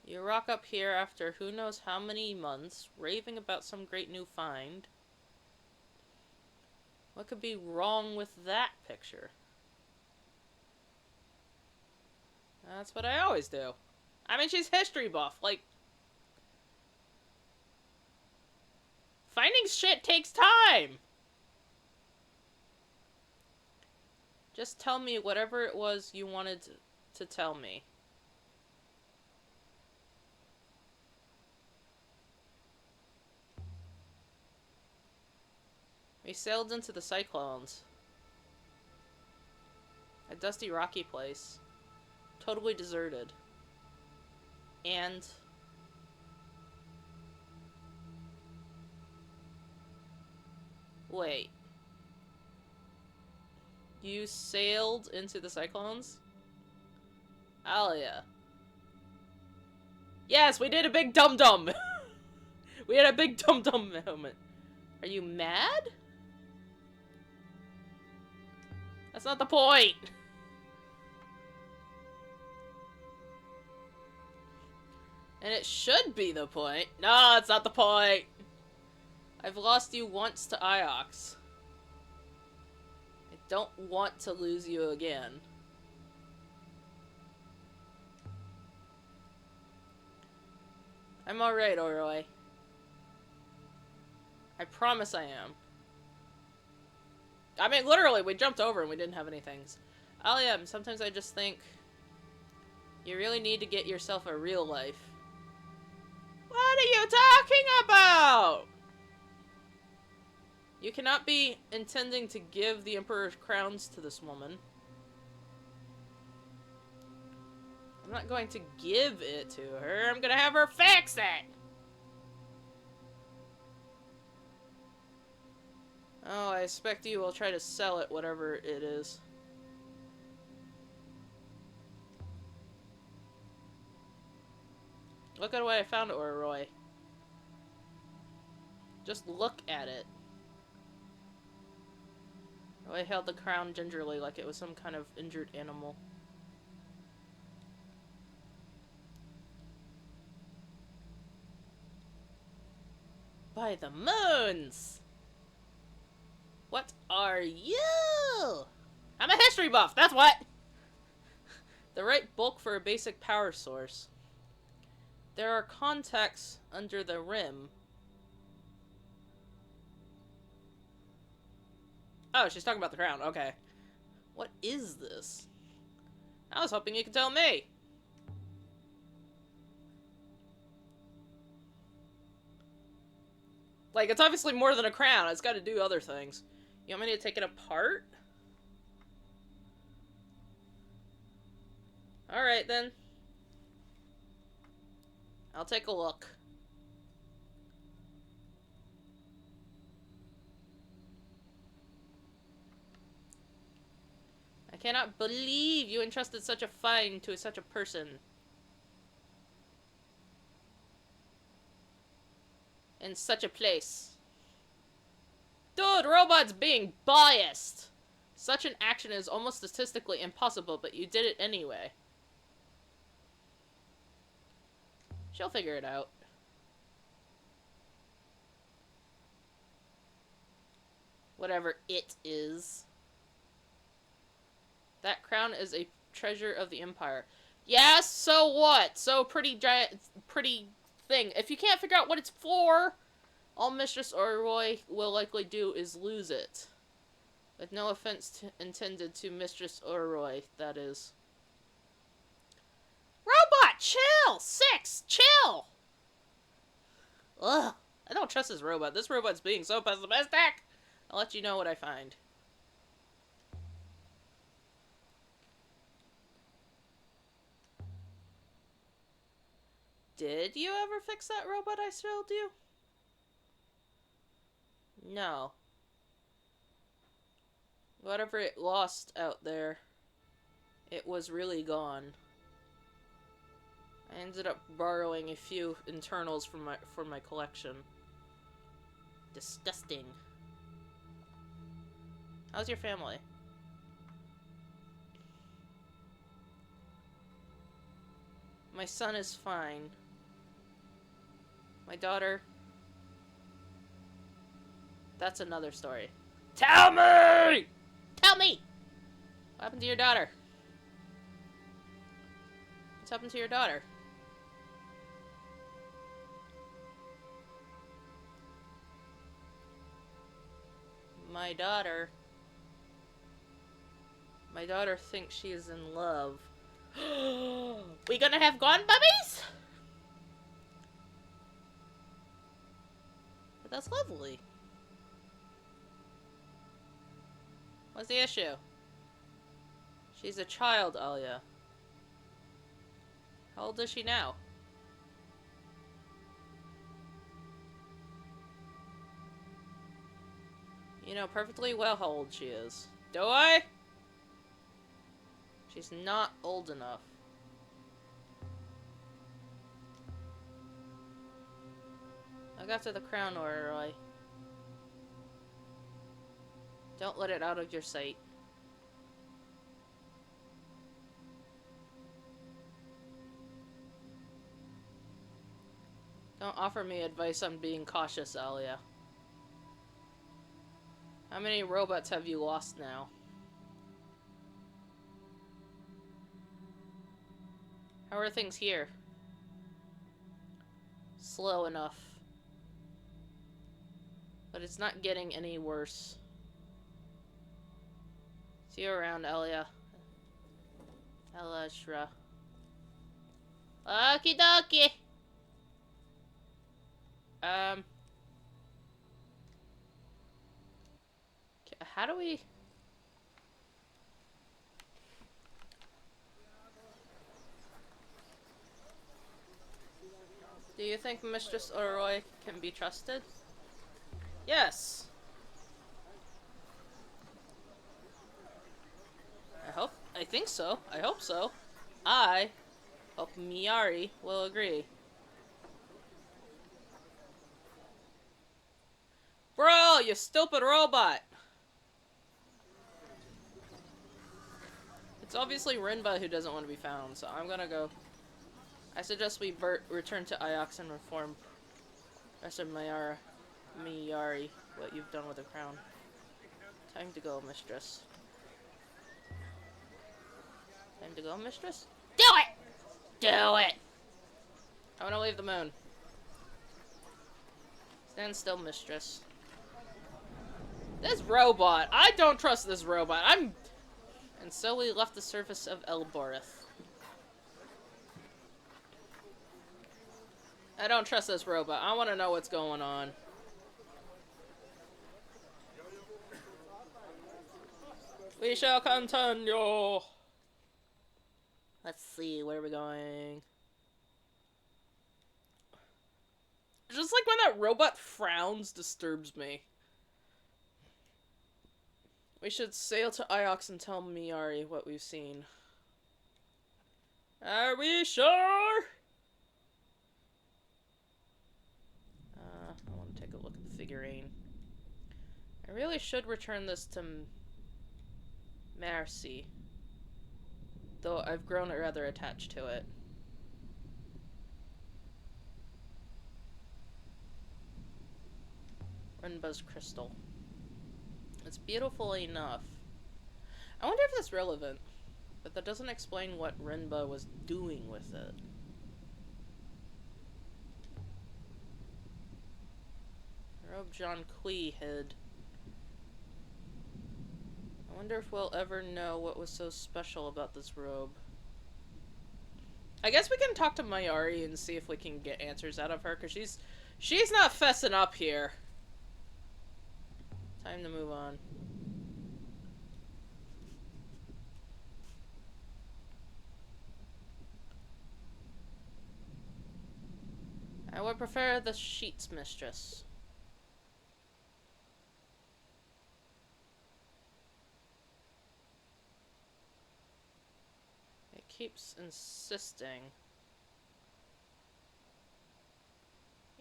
You rock up here after who knows how many months, raving about some great new find. What could be wrong with that picture? That's what I always do. I mean, she's history buff, like... Finding shit takes time! Just tell me whatever it was you wanted to tell me. We sailed into the Cyclones. A dusty, rocky place. Totally deserted. And... Wait. You sailed into the Cyclones? Alia. Yes, we did a big dum-dum! We had a big dum-dum moment. Are you mad? That's not the point! And it should be the point. No, it's not the point! I've lost you once to Iox. I don't want to lose you again. I'm alright, Ororoy. I promise I am. I mean, literally, we jumped over and we didn't have any things. Alia, sometimes I just think you really need to get yourself a real life. What are you talking about? You cannot be intending to give the Emperor's crowns to this woman. I'm not going to give it to her. I'm gonna have her fix it! Oh, I expect you will try to sell it, whatever it is. Look at what I found, Ororoy. Just look at it. Roy held the crown gingerly like it was some kind of injured animal. By the moons! What are you? I'm a history buff, that's what! The right bulk for a basic power source. There are contacts under the rim. Oh, she's talking about the crown, okay. What is this? I was hoping you could tell me. Like, it's obviously more than a crown. It's got to do other things. You want me to take it apart? Alright, then. I'll take a look. I cannot believe you entrusted such a find to such a person. In such a place. Dude, robot's being biased! Such an action is almost statistically impossible, but you did it anyway. She'll figure it out. Whatever it is. That crown is a treasure of the Empire. Yes, so what? So pretty giant, pretty thing. If you can't figure out what it's for, all Mistress Orroy will likely do is lose it. With no offense intended to Mistress Orroy, that is. Robot, chill! 6, chill! Ugh, I don't trust this robot. This robot's being so pessimistic! I'll let you know what I find. Did you ever fix that robot I sold you? No. Whatever it lost out there, it was really gone. I ended up borrowing a few internals from my collection. Disgusting. How's your family? My son is fine. My daughter... That's another story. Tell me! Tell me! What happened to your daughter? What's happened to your daughter? My daughter... My daughter thinks she is in love. We gonna have gone bubbies? But that's lovely. What's the issue? She's a child, Alia. How old is she now? You know perfectly well how old she is. Do I? She's not old enough. I got to the crown, Orroy. Don't let it out of your sight. Don't offer me advice on being cautious, Alia. How many robots have you lost now? How are things here? Slow enough. But it's not getting any worse. See you around, Alia. Elashra. Okie dokie! How do we... Do you think Mistress Orroy can be trusted? Yes! I think so. I hope so. I hope Miyari will agree. Bro, you stupid robot! It's obviously Rinba who doesn't want to be found, so I'm gonna go. I suggest we return to Iox and reform Professor Miyari what you've done with the crown. Time to go, mistress. Time to go, mistress? Do it! Do it! I wanna leave the moon. Stand still, mistress. This robot! I don't trust this robot. And so we left the surface of Elboreth. I don't trust this robot. I want to know what's going on. We shall continue. Let's see, where are we going? Just like when that robot frowns disturbs me. We should sail to Iox and tell Miyari what we've seen. Are we sure? I want to take a look at the figurine. I really should return this to Mercy, though I've grown rather attached to it. Rinba's crystal. It's beautiful enough. I wonder if that's relevant, but that doesn't explain what Rinba was doing with it. Robe John Kui hid. I wonder if we'll ever know what was so special about this robe. I guess we can talk to Miyari and see if we can get answers out of her, because she's not fessing up here. Time to move on. I would prefer the sheets, mistress. It keeps insisting.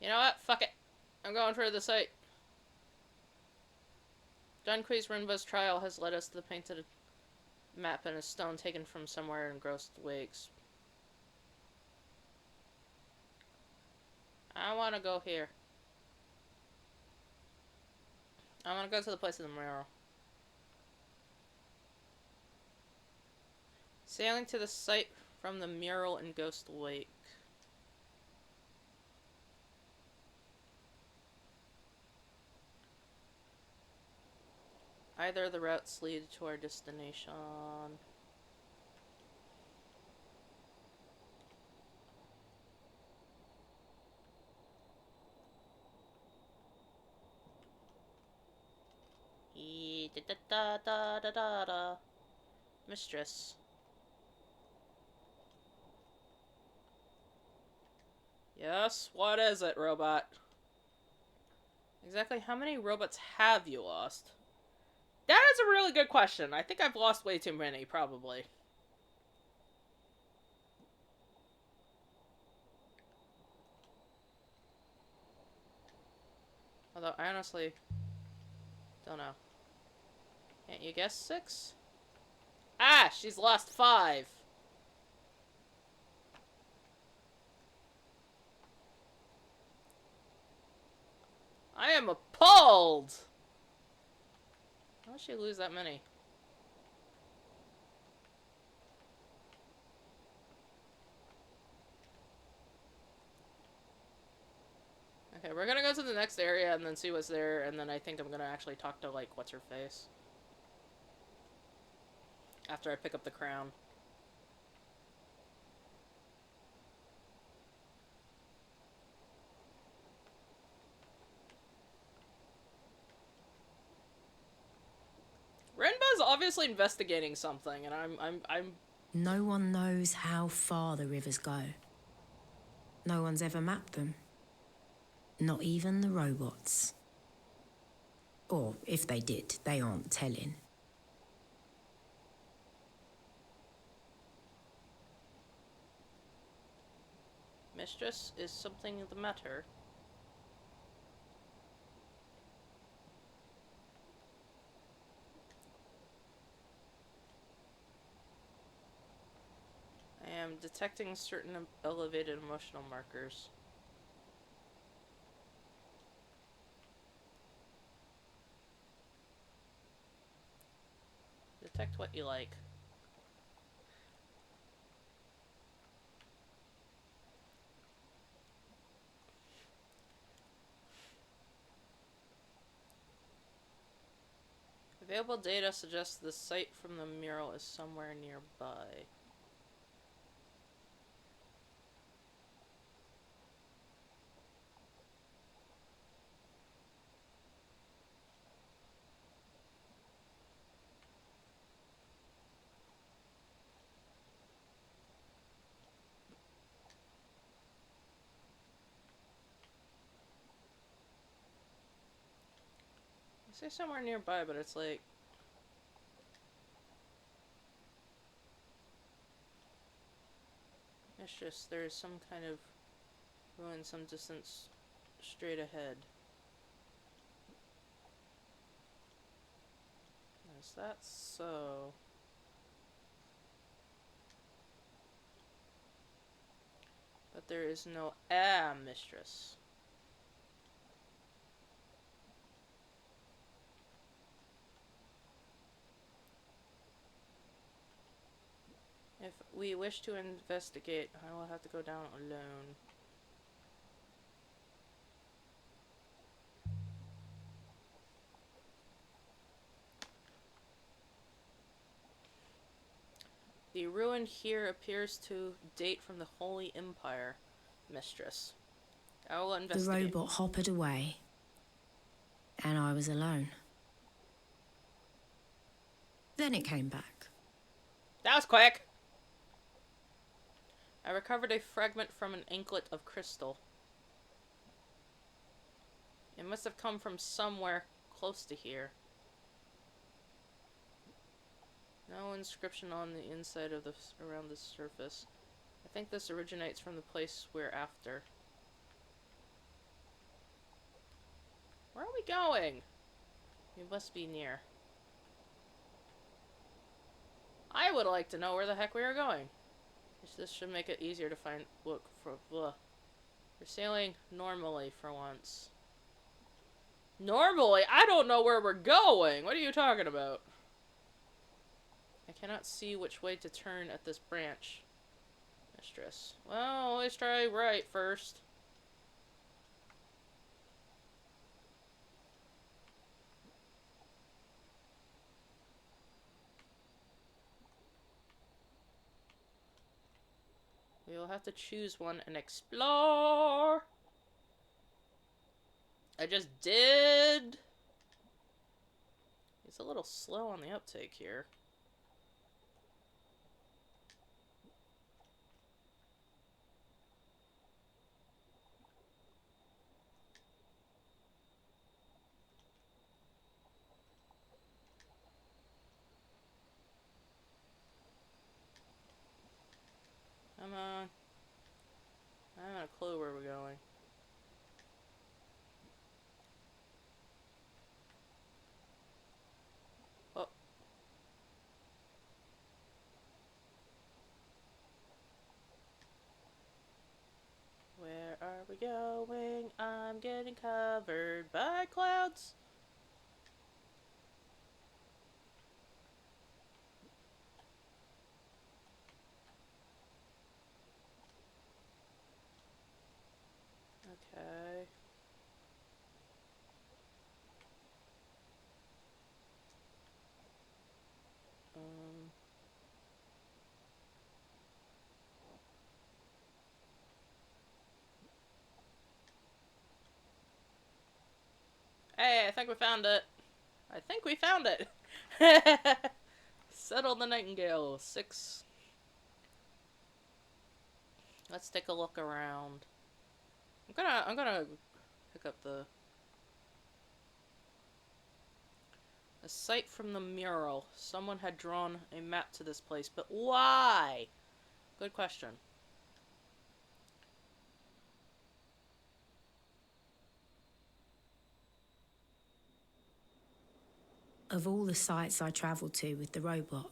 You know what? Fuck it. I'm going for the site. John Kui's Rinba's trial has led us to the painted map and a stone taken from somewhere in Gross Wakes. I want to go here. I want to go to the place of the mural. Sailing to the site from the mural in Ghost Lake. Either the routes lead to our destination. Da da da da da da. Mistress. Yes, what is it, robot? Exactly how many robots have you lost? That is a really good question. I think I've lost way too many, probably. Although, I honestly don't know. Can't you guess 6? Ah! She's lost 5! I am appalled! How did she lose that many? Okay, we're gonna go to the next area and then see what's there, and then I think I'm gonna actually talk to, like, what's-her-face. After I pick up the crown. Renba's obviously investigating something, and I'm... No one knows how far the rivers go. No one's ever mapped them. Not even the robots. Or, if they did, they aren't telling. Mistress, is something the matter? am detecting certain elevated emotional markers. Detect what you like. Available data suggests the site from the mural is somewhere nearby. I say somewhere nearby, but it's like... It's just, there's some kind of ruin some distance straight ahead. Is that so? But there is no mistress. If we wish to investigate, I will have to go down alone. The ruin here appears to date from the Holy Empire, mistress. I will investigate. The robot hoppered away, and I was alone. Then it came back. That was quick! I recovered a fragment from an anklet of crystal. It must have come from somewhere close to here. No inscription on the inside of the around the surface. I think this originates from the place we're after. Where are we going? We must be near. I would like to know where the heck we are going. This should make it easier to find. Look for. We're sailing normally for once. Normally? I don't know where we're going. What are you talking about? I cannot see which way to turn at this branch, mistress. Well, let's try right first. We will have to choose one and explore. I just did. It's a little slow on the uptake here. Come on. I don't have a clue where we're going. Oh. Where are we going? I'm getting covered by clouds. Okay. Hey, I think we found it. I think we found it. Settle the Nightingale. 6. Let's take a look around. I'm gonna pick up the site from the mural. Someone had drawn a map to this place, but why? Good question. Of all the sites I travelled to with the robot,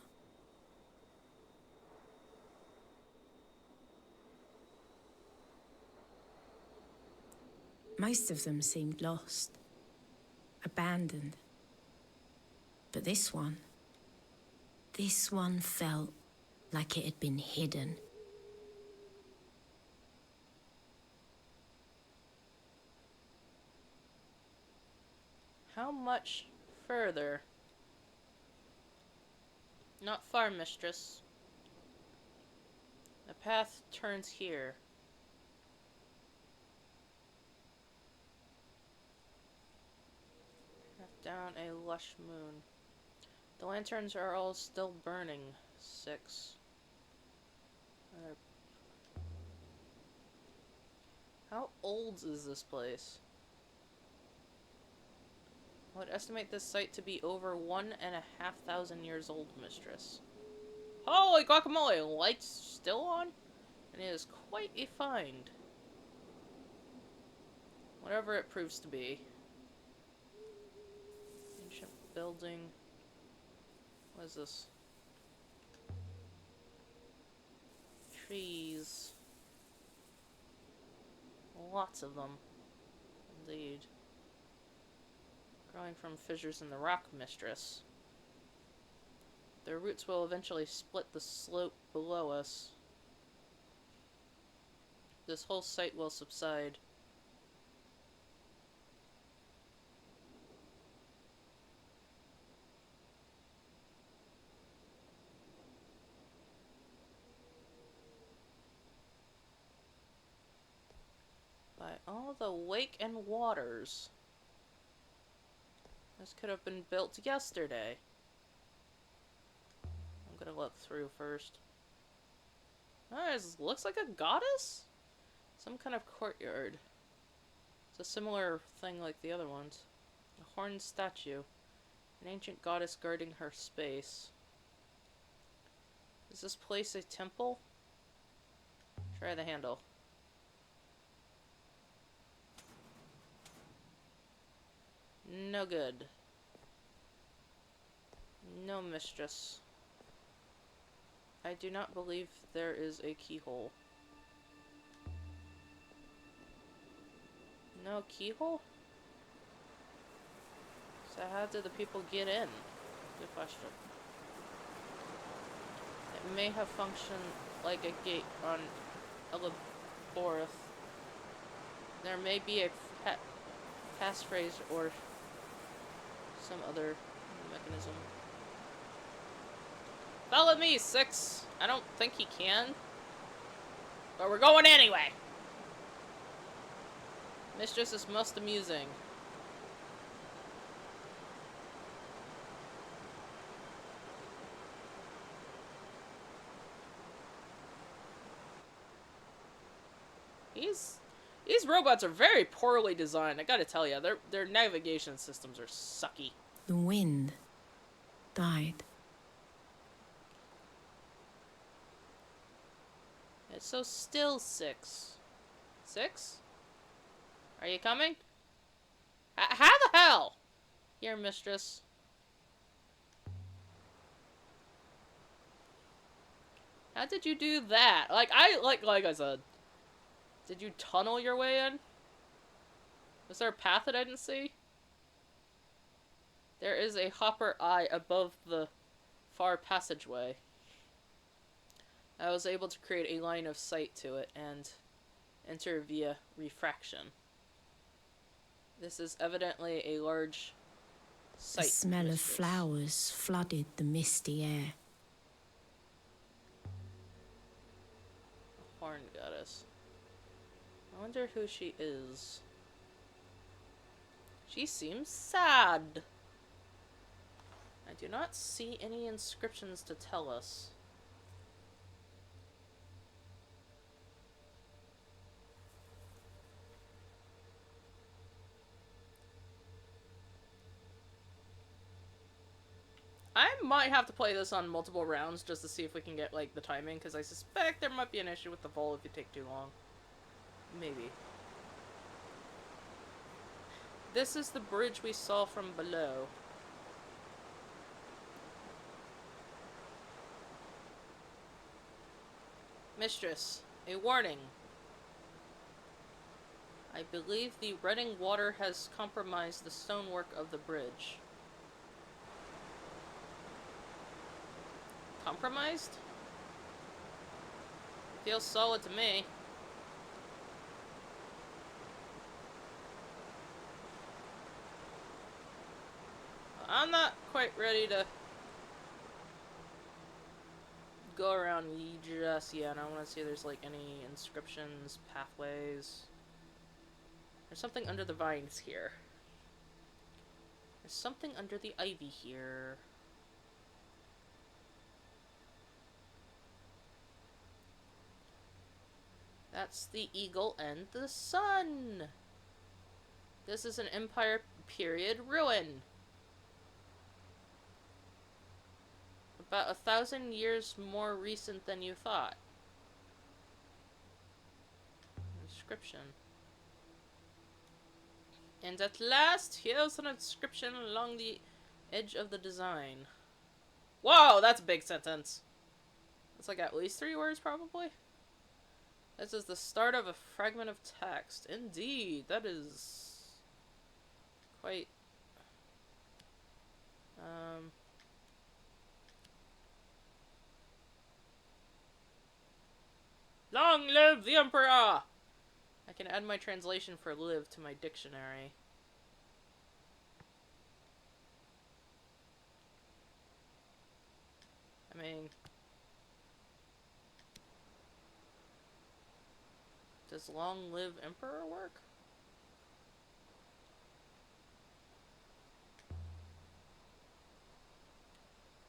Most of them seemed lost, abandoned. But this one felt like it had been hidden. How much further? Not far, mistress. The path turns here. Down a lush moon. The lanterns are all still burning. 6. How old is this place? I would estimate this site to be over 1,500 years old, mistress. Holy guacamole! Lights still on? And it is quite a find. Whatever it proves to be. Ancient building. What is this? Trees. Lots of them. Indeed. Growing from fissures in the rock, mistress. Their roots will eventually split the slope below us. This whole site will subside. By all the wake and waters. This could have been built yesterday. I'm gonna look through first. Oh, it looks like a goddess? Some kind of courtyard. It's a similar thing like the other ones. A horned statue. An ancient goddess guarding her space. Is this place a temple? Try the handle. No good. No, mistress. I do not believe there is a keyhole. No keyhole? So how did the people get in? Good question. It may have functioned like a gate on Eleborith. There may be a passphrase or some other mechanism. Follow me, 6! I don't think he can. But we're going anyway! Mistress is most amusing. These robots are very poorly designed, I gotta tell you. Their navigation systems are sucky. The wind died. It's so still, 6. 6? Are you coming? How the hell? Here, mistress. How did you do that? Like I said, did you tunnel your way in? Was there a path that I didn't see? There is a hopper eye above the far passageway. I was able to create a line of sight to it and enter via refraction. This is evidently a large site. The smell of flowers flooded the misty air. A horn goddess. I wonder who she is. She seems sad. I do not see any inscriptions to tell us. I might have to play this on multiple rounds just to see if we can get, like, the timing, because I suspect there might be an issue with the vol if you take too long. Maybe. This is the bridge we saw from below. Mistress, a warning. I believe the running water has compromised the stonework of the bridge. Compromised? Feels solid to me. I'm not quite ready to go around just yet. I want to see if there's like any inscriptions, pathways. There's something under the vines here. There's something under the ivy here. That's the eagle and the sun. This is an Empire period ruin. About 1,000 years more recent than you thought. Inscription. And at last, here's an inscription along the edge of the design. Whoa, that's a big sentence. That's like at least 3 words, probably. This is the start of a fragment of text. Indeed, that is quite... Long live the Emperor! I can add my translation for live to my dictionary. I mean... Does long live Emperor work?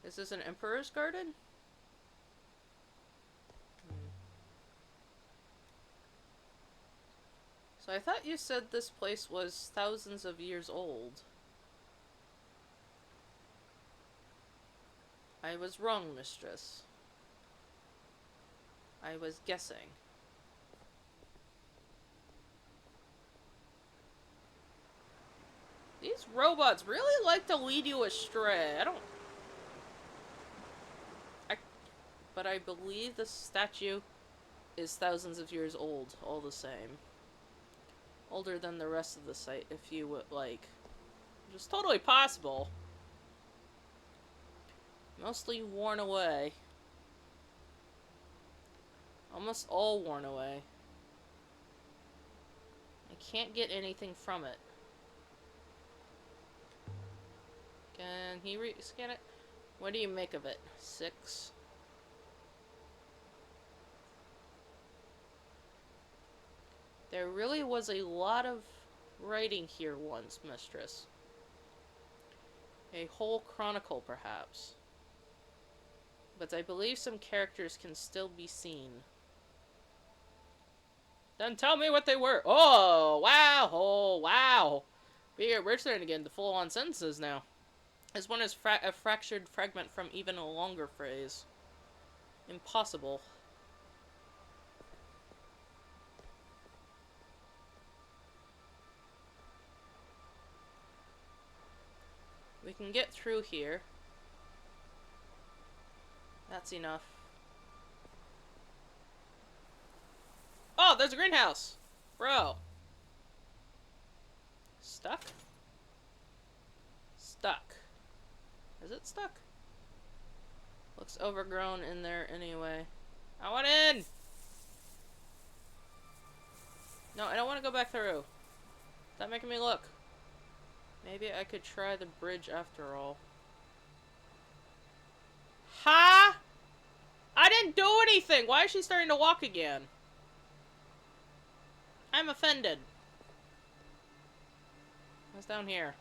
Is this an Emperor's garden? So I thought you said this place was thousands of years old. I was wrong, mistress. I was guessing. These robots really like to lead you astray. But I believe the statue is thousands of years old, all the same. Older than the rest of the site, if you would like. Which is totally possible. Mostly worn away. Almost all worn away. I can't get anything from it. Can he scan it? What do you make of it? 6. There really was a lot of writing here once, mistress. A whole chronicle, perhaps. But I believe some characters can still be seen. Then tell me what they were. Oh, wow. Oh, wow. We're starting to get into full-on sentences now. This one is a fractured fragment from even a longer phrase. Impossible. We can get through here. That's enough. Oh, there's a greenhouse! Bro. Stuck? Stuck. Is it stuck? Looks overgrown in there anyway. I want in! No, I don't want to go back through. Stop making me look. Maybe I could try the bridge after all. Ha! I didn't do anything! Why is she starting to walk again? I'm offended. What's down here?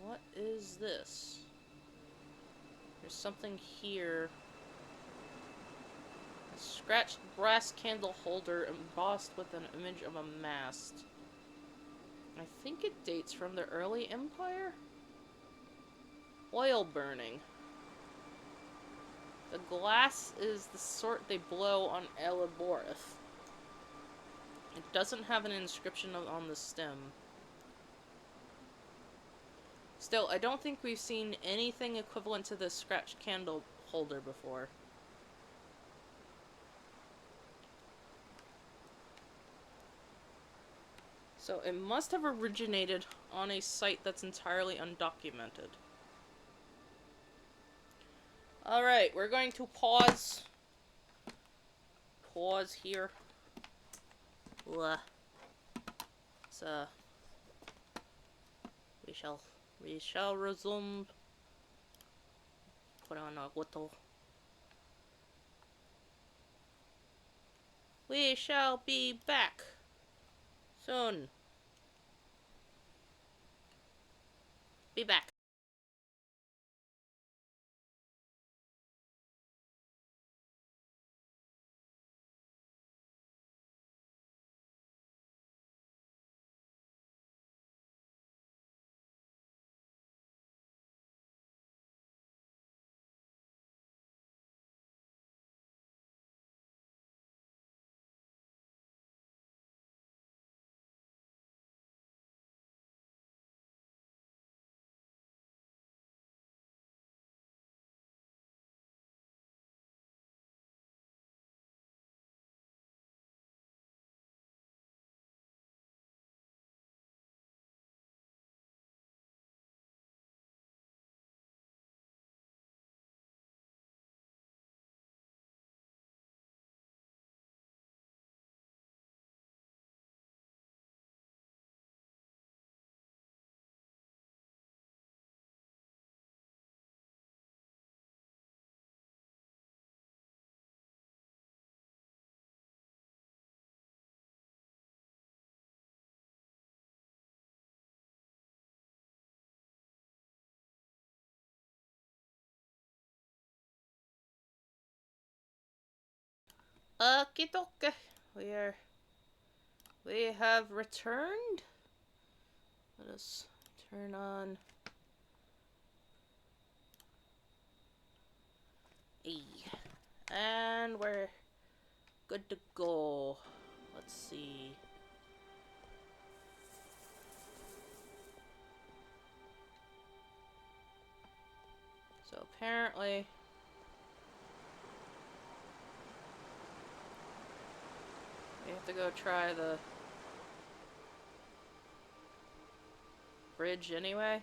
What is this? There's something here. A scratched brass candle holder embossed with an image of a mast. I think it dates from the early Empire? Oil burning. The glass is the sort they blow on Elboreth. It doesn't have an inscription on the stem. Still, I don't think we've seen anything equivalent to this scratched candle holder before. So it must have originated on a site that's entirely undocumented. Alright, we're going to pause. Pause here. So, we shall resume. Put on a little. We shall be back soon. Be back. Okie dokie. We have returned. Let us turn on E. And we're good to go. Let's see. So apparently we have to go try the bridge anyway.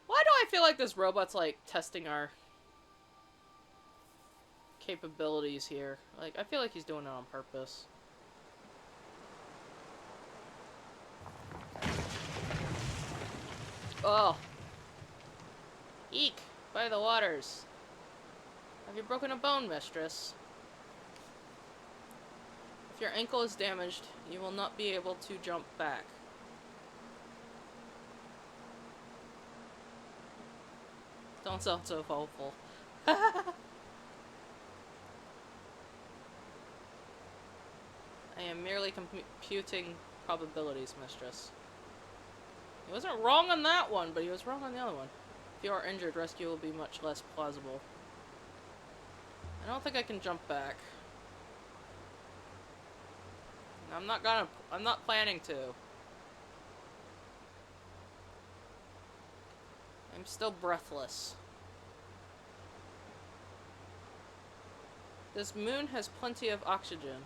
Why do I feel like this robot's like testing our capabilities here? Like, I feel like he's doing it on purpose. Oh. Eek! By the waters. Have you broken a bone, mistress? If your ankle is damaged, you will not be able to jump back. Don't sound so hopeful. I am merely computing probabilities, mistress. He wasn't wrong on that one, but he was wrong on the other one. If you are injured, rescue will be much less plausible. I don't think I can jump back. I'm not planning to. I'm still breathless. This moon has plenty of oxygen.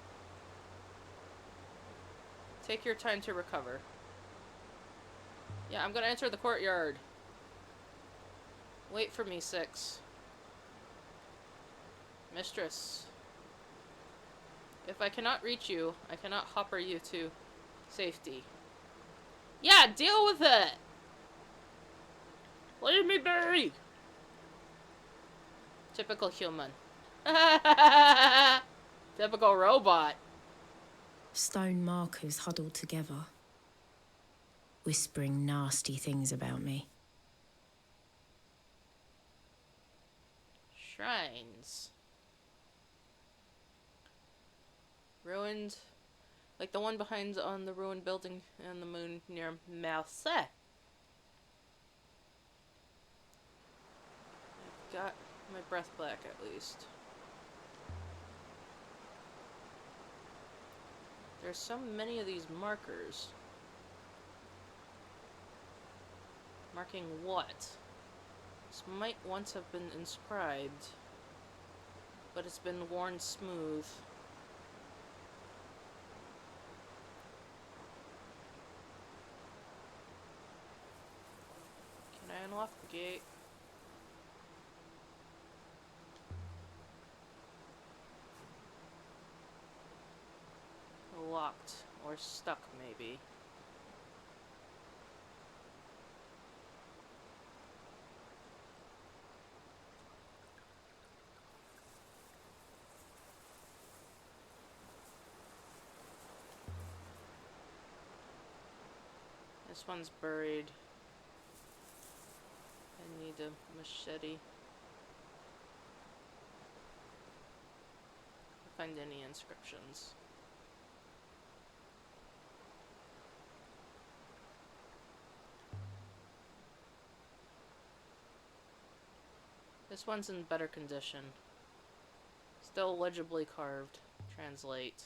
Take your time to recover. Yeah, I'm gonna enter the courtyard. Wait for me, 6. Mistress. If I cannot reach you, I cannot hopper you to safety. Yeah, deal with it! Leave me be! Typical human. Typical robot. Stone markers huddled together, whispering nasty things about me. Shrines. Ruined. Like the one behind on the ruined building on the moon near Marseille. I've got my breath back at least. There's so many of these markers. Marking what? This might once have been inscribed, but it's been worn smooth. Unlock the gate. Locked. Or stuck, maybe. This one's buried. I need a machete. Find any inscriptions. This one's in better condition. Still legibly carved. Translate.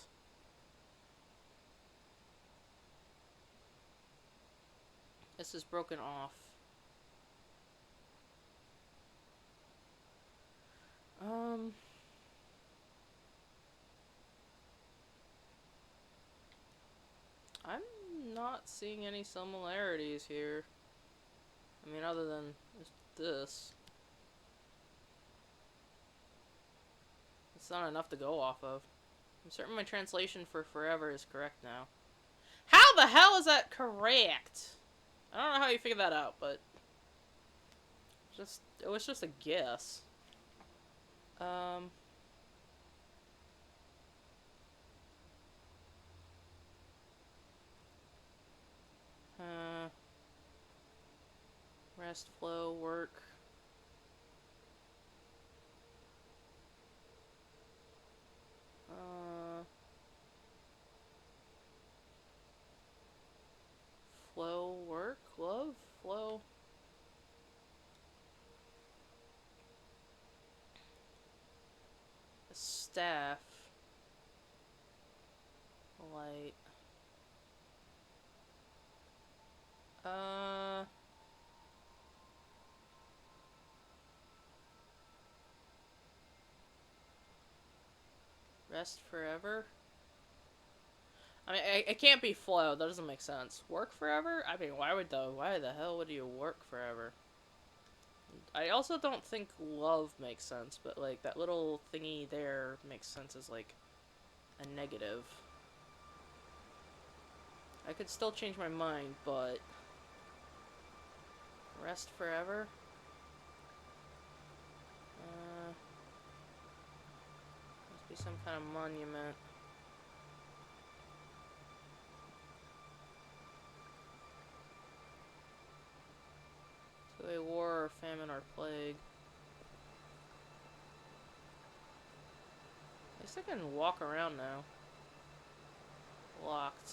This is broken off. I'm not seeing any similarities here. I mean, other than this. It's not enough to go off of. I'm certain my translation for forever is correct now. How the hell is that correct? I don't know how you figured that out, but it was just a guess. Rest, flow, work. Flow, work, love, flow. A staff. Light. Rest forever? I mean, it can't be flow. That doesn't make sense. Work forever? I mean, why the hell would you work forever? I also don't think love makes sense, but, like, that little thingy there makes sense as, like, a negative. I could still change my mind, but... Rest forever? Must be some kind of monument. To a war or famine or plague. At least I can walk around now. Locked.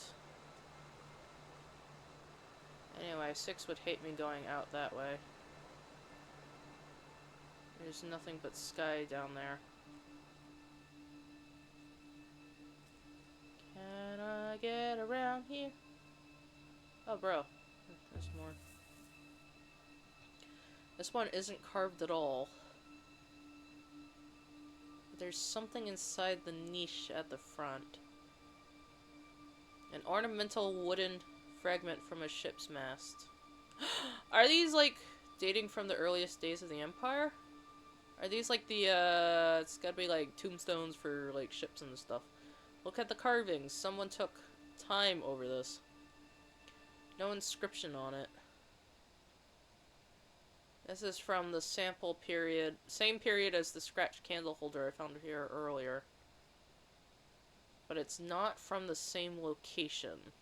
Anyway, 6 would hate me going out that way. There's nothing but sky down there. Can I get around here? Oh, bro. There's more. This one isn't carved at all. There's something inside the niche at the front. An ornamental wooden fragment from a ship's mast. Are these, like, dating from the earliest days of the Empire? Are these, like, the, it's gotta be, like, tombstones for, like, ships and stuff. Look at the carvings. Someone took time over this. No inscription on it. This is from the sample period, same period as the scratched candle holder I found here earlier. But it's not from the same location.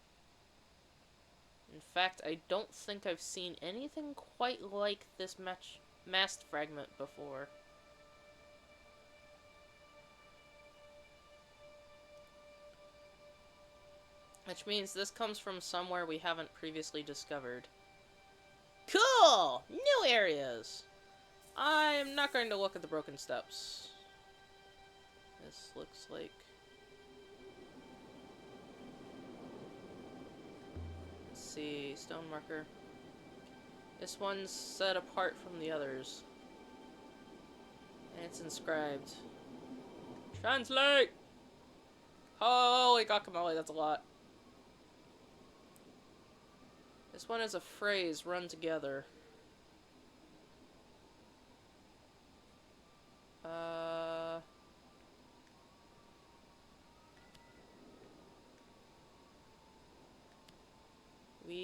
In fact, I don't think I've seen anything quite like this mast fragment before. Which means this comes from somewhere we haven't previously discovered. Cool! New areas! I'm not going to look at the broken steps. This looks like... Let's see, stone marker. This one's set apart from the others. And it's inscribed. Translate! Holy guacamole, that's a lot. This one is a phrase run together.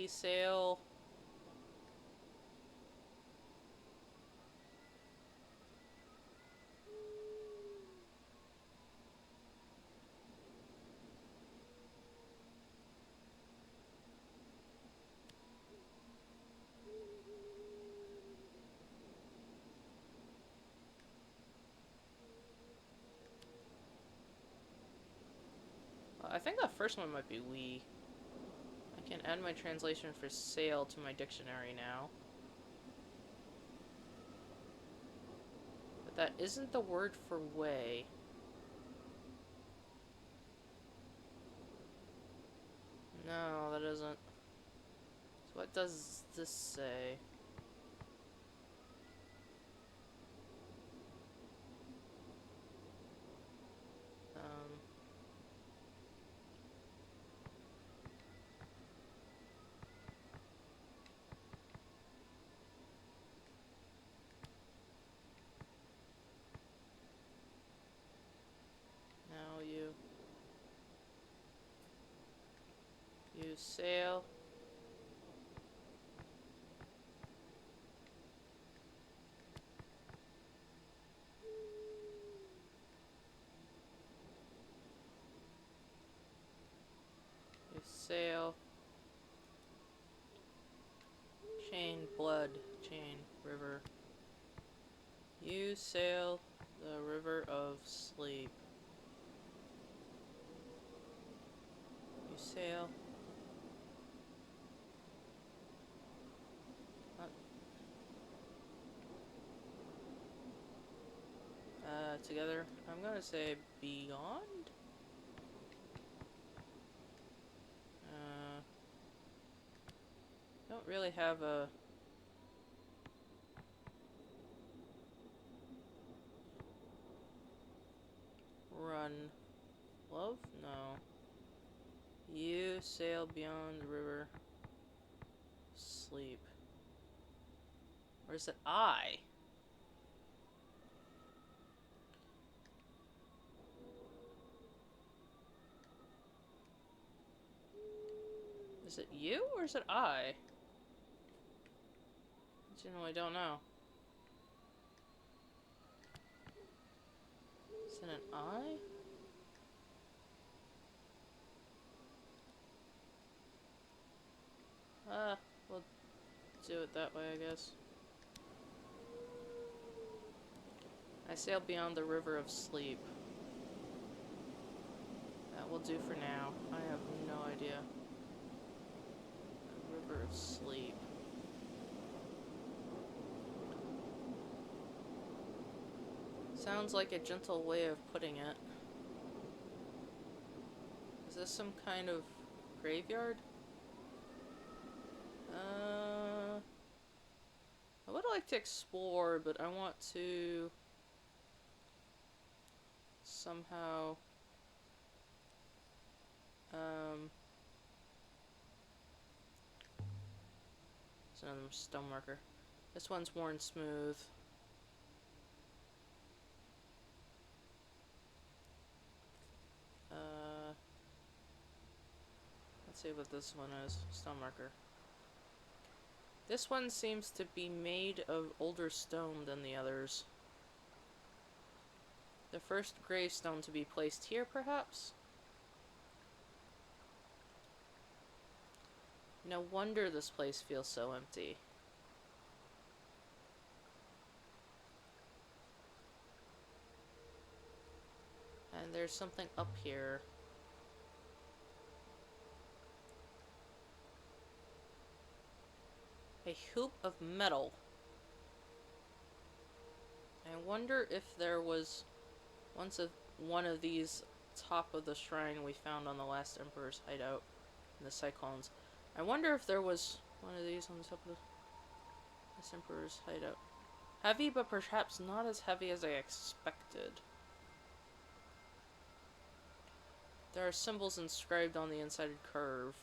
we sail? I think the first one might be we. I can add my translation for sail to my dictionary now. But that isn't the word for way. No, that isn't. So what does this say? Now you sail. You sail. Chain, blood, chain, river. You sail the river of sleep. You sail. Together. I'm gonna say beyond? Don't really have a... Run. Love? No. You sail beyond the river. Sleep. Or is it I? Is it you or is it I? I don't know. Is it an I? We'll do it that way, I guess. I sail beyond the river of sleep. That will do for now. I have no idea. The river of sleep. Sounds like a gentle way of putting it. Is this some kind of graveyard? I would like to explore, but I want to somehow it's another stone marker. This one's worn smooth. Let's see what this one is. Stone marker. This one seems to be made of older stone than the others. The first gravestone to be placed here, perhaps? No wonder this place feels so empty. And there's something up here. A hoop of metal. I wonder if there was once one of these top of the shrine we found on the last Emperor's hideout in the Cyclones. I wonder if there was one of these on the top of this Emperor's hideout. Heavy, but perhaps not as heavy as I expected. There are symbols inscribed on the inside curve.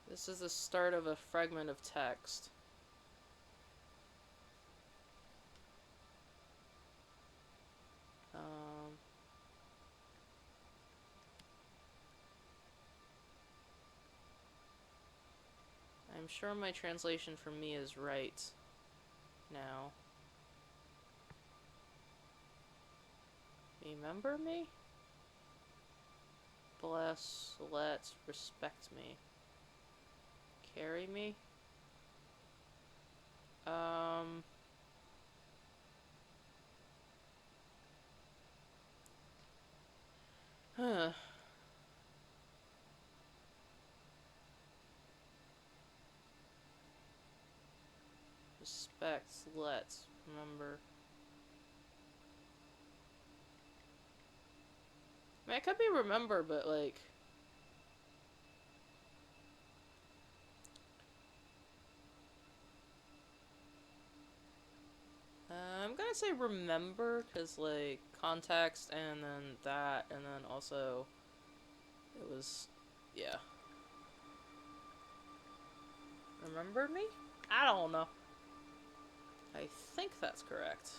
This is the start of a fragment of text. I'm sure my translation for me is right now. Remember me? Bless, let, respect me. Carry me? Huh. Respect, let, remember. I mean, it could be remember, but like... I'm gonna say remember, because, like, context, and then that, and then also, it was, yeah. Remember me? I don't know. I think that's correct.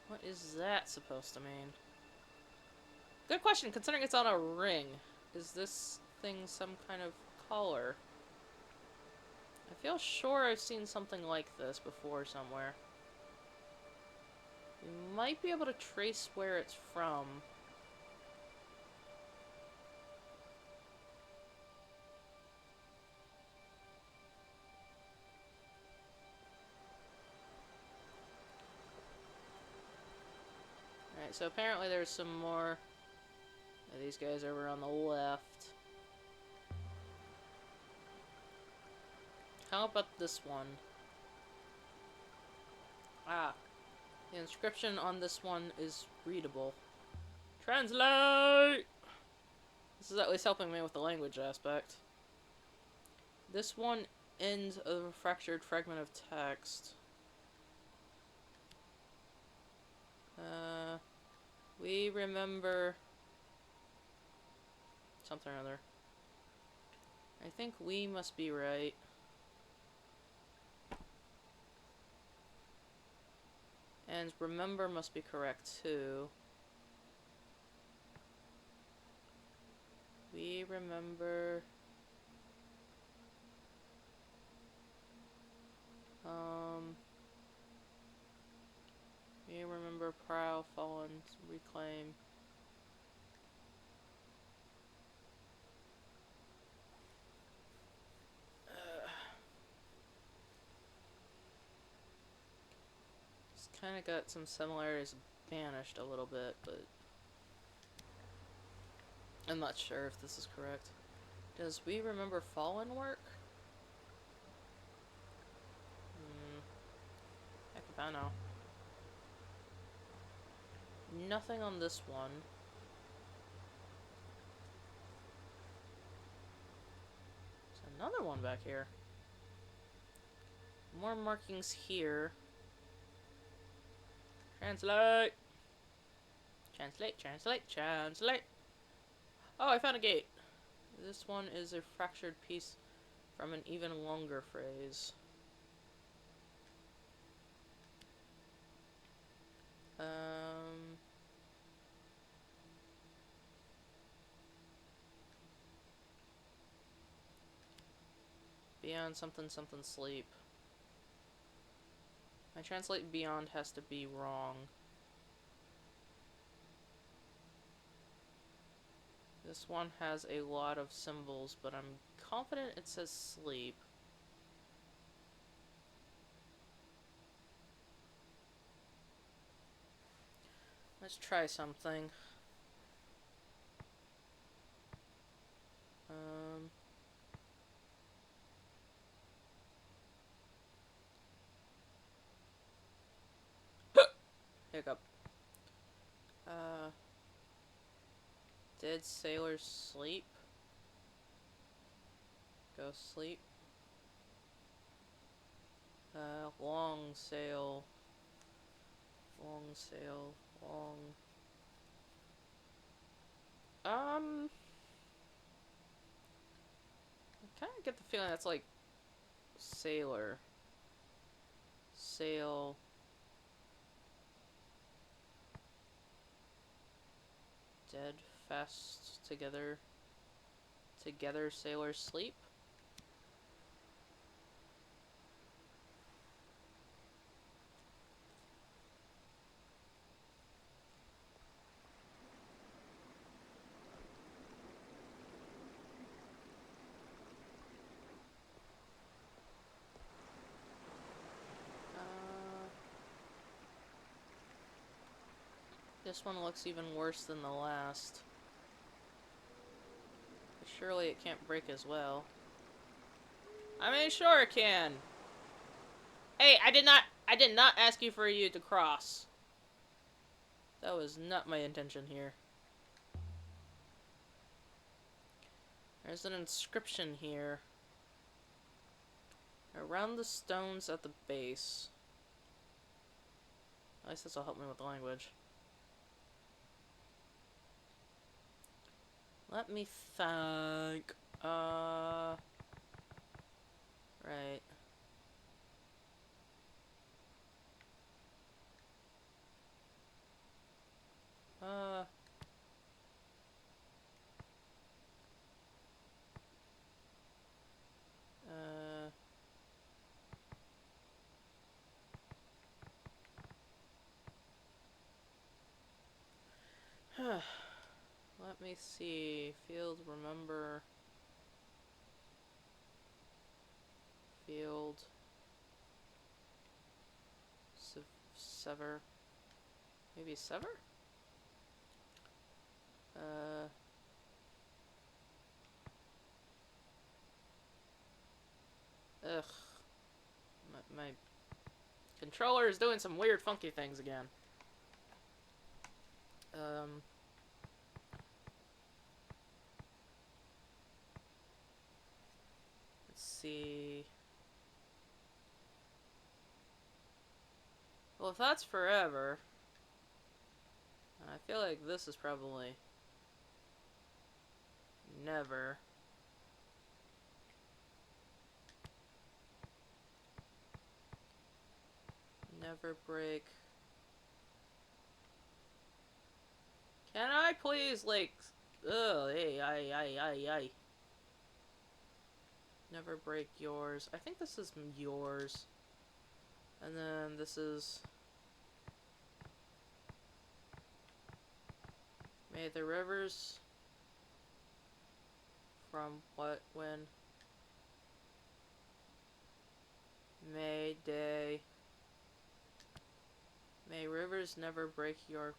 What is that supposed to mean? Good question, considering it's on a ring. Is this thing some kind of collar? I feel sure I've seen something like this before somewhere. You might be able to trace where it's from. Alright, so apparently there's some more of these guys over on the left. How about this one? Ah, the inscription on this one is readable. Translate! This is at least helping me with the language aspect. This one ends of a fractured fragment of text. We remember... something or other. I think we must be right. And remember must be correct too. We remember... we remember prowl, fallen, reclaim. It's kind of got some similarities, banished a little bit, but I'm not sure if this is correct. Does we remember fallen work? Heck if I know. Nothing on this one. There's another one back here. More markings here. Translate! Translate, translate, translate! Oh, I found a gate. This one is a fractured piece from an even longer phrase. Beyond something something sleep. My translate beyond has to be wrong. This one has a lot of symbols, but I'm confident it says sleep. Let's try something. Hiccup. Did sailors sleep? Go sleep. Long sail. Long sail. Long. I kind of get the feeling that's like sailor. Sail. Dead fast together. Together sailors sleep. This one looks even worse than the last. Surely it can't break as well. I mean, sure it can. Hey, I did not ask you for you to cross. That was not my intention here. There's an inscription here. Around the stones at the base. At least this will help me with the language. Let me think. Right. Uh. Let me see. Field, remember. Field. Sever. Maybe sever? Ugh. My controller is doing some weird funky things again. Let's see. Well, if that's forever, I feel like this is probably never. Never break. Can I please, like, ugh, hey, I. Never break yours. I think this is yours. And then this is... May the rivers... From what, when? May day... May rivers never break your...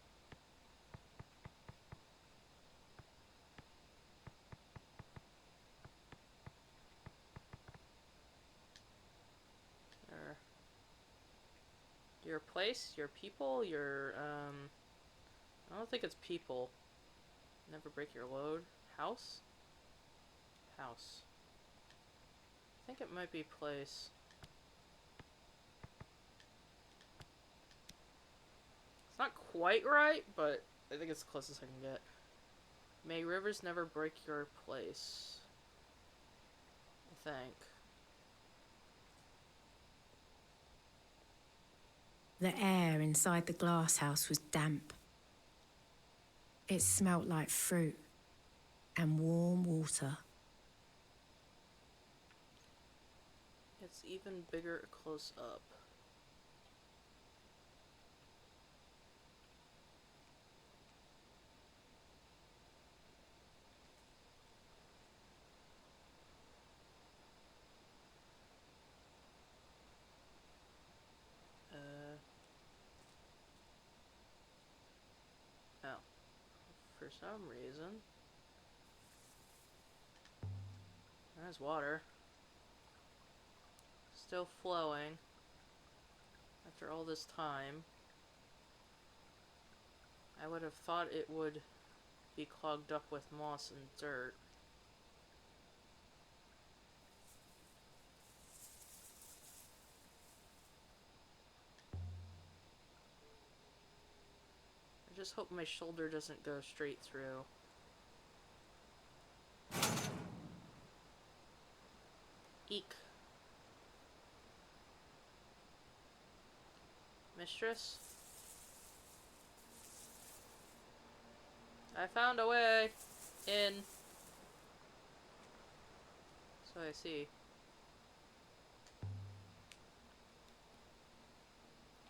Your place, your people, your, I don't think it's people. Never break your load. House? House. I think it might be place. It's not quite right, but I think it's the closest I can get. May rivers never break your place. I think. The air inside the glass house was damp. It smelt like fruit and warm water. It's even bigger close up. Oh. For some reason. There's water. Still flowing. After all this time. I would have thought it would be clogged up with moss and dirt. I just hope my shoulder doesn't go straight through. Eek. Mistress? I found a way in. So I see.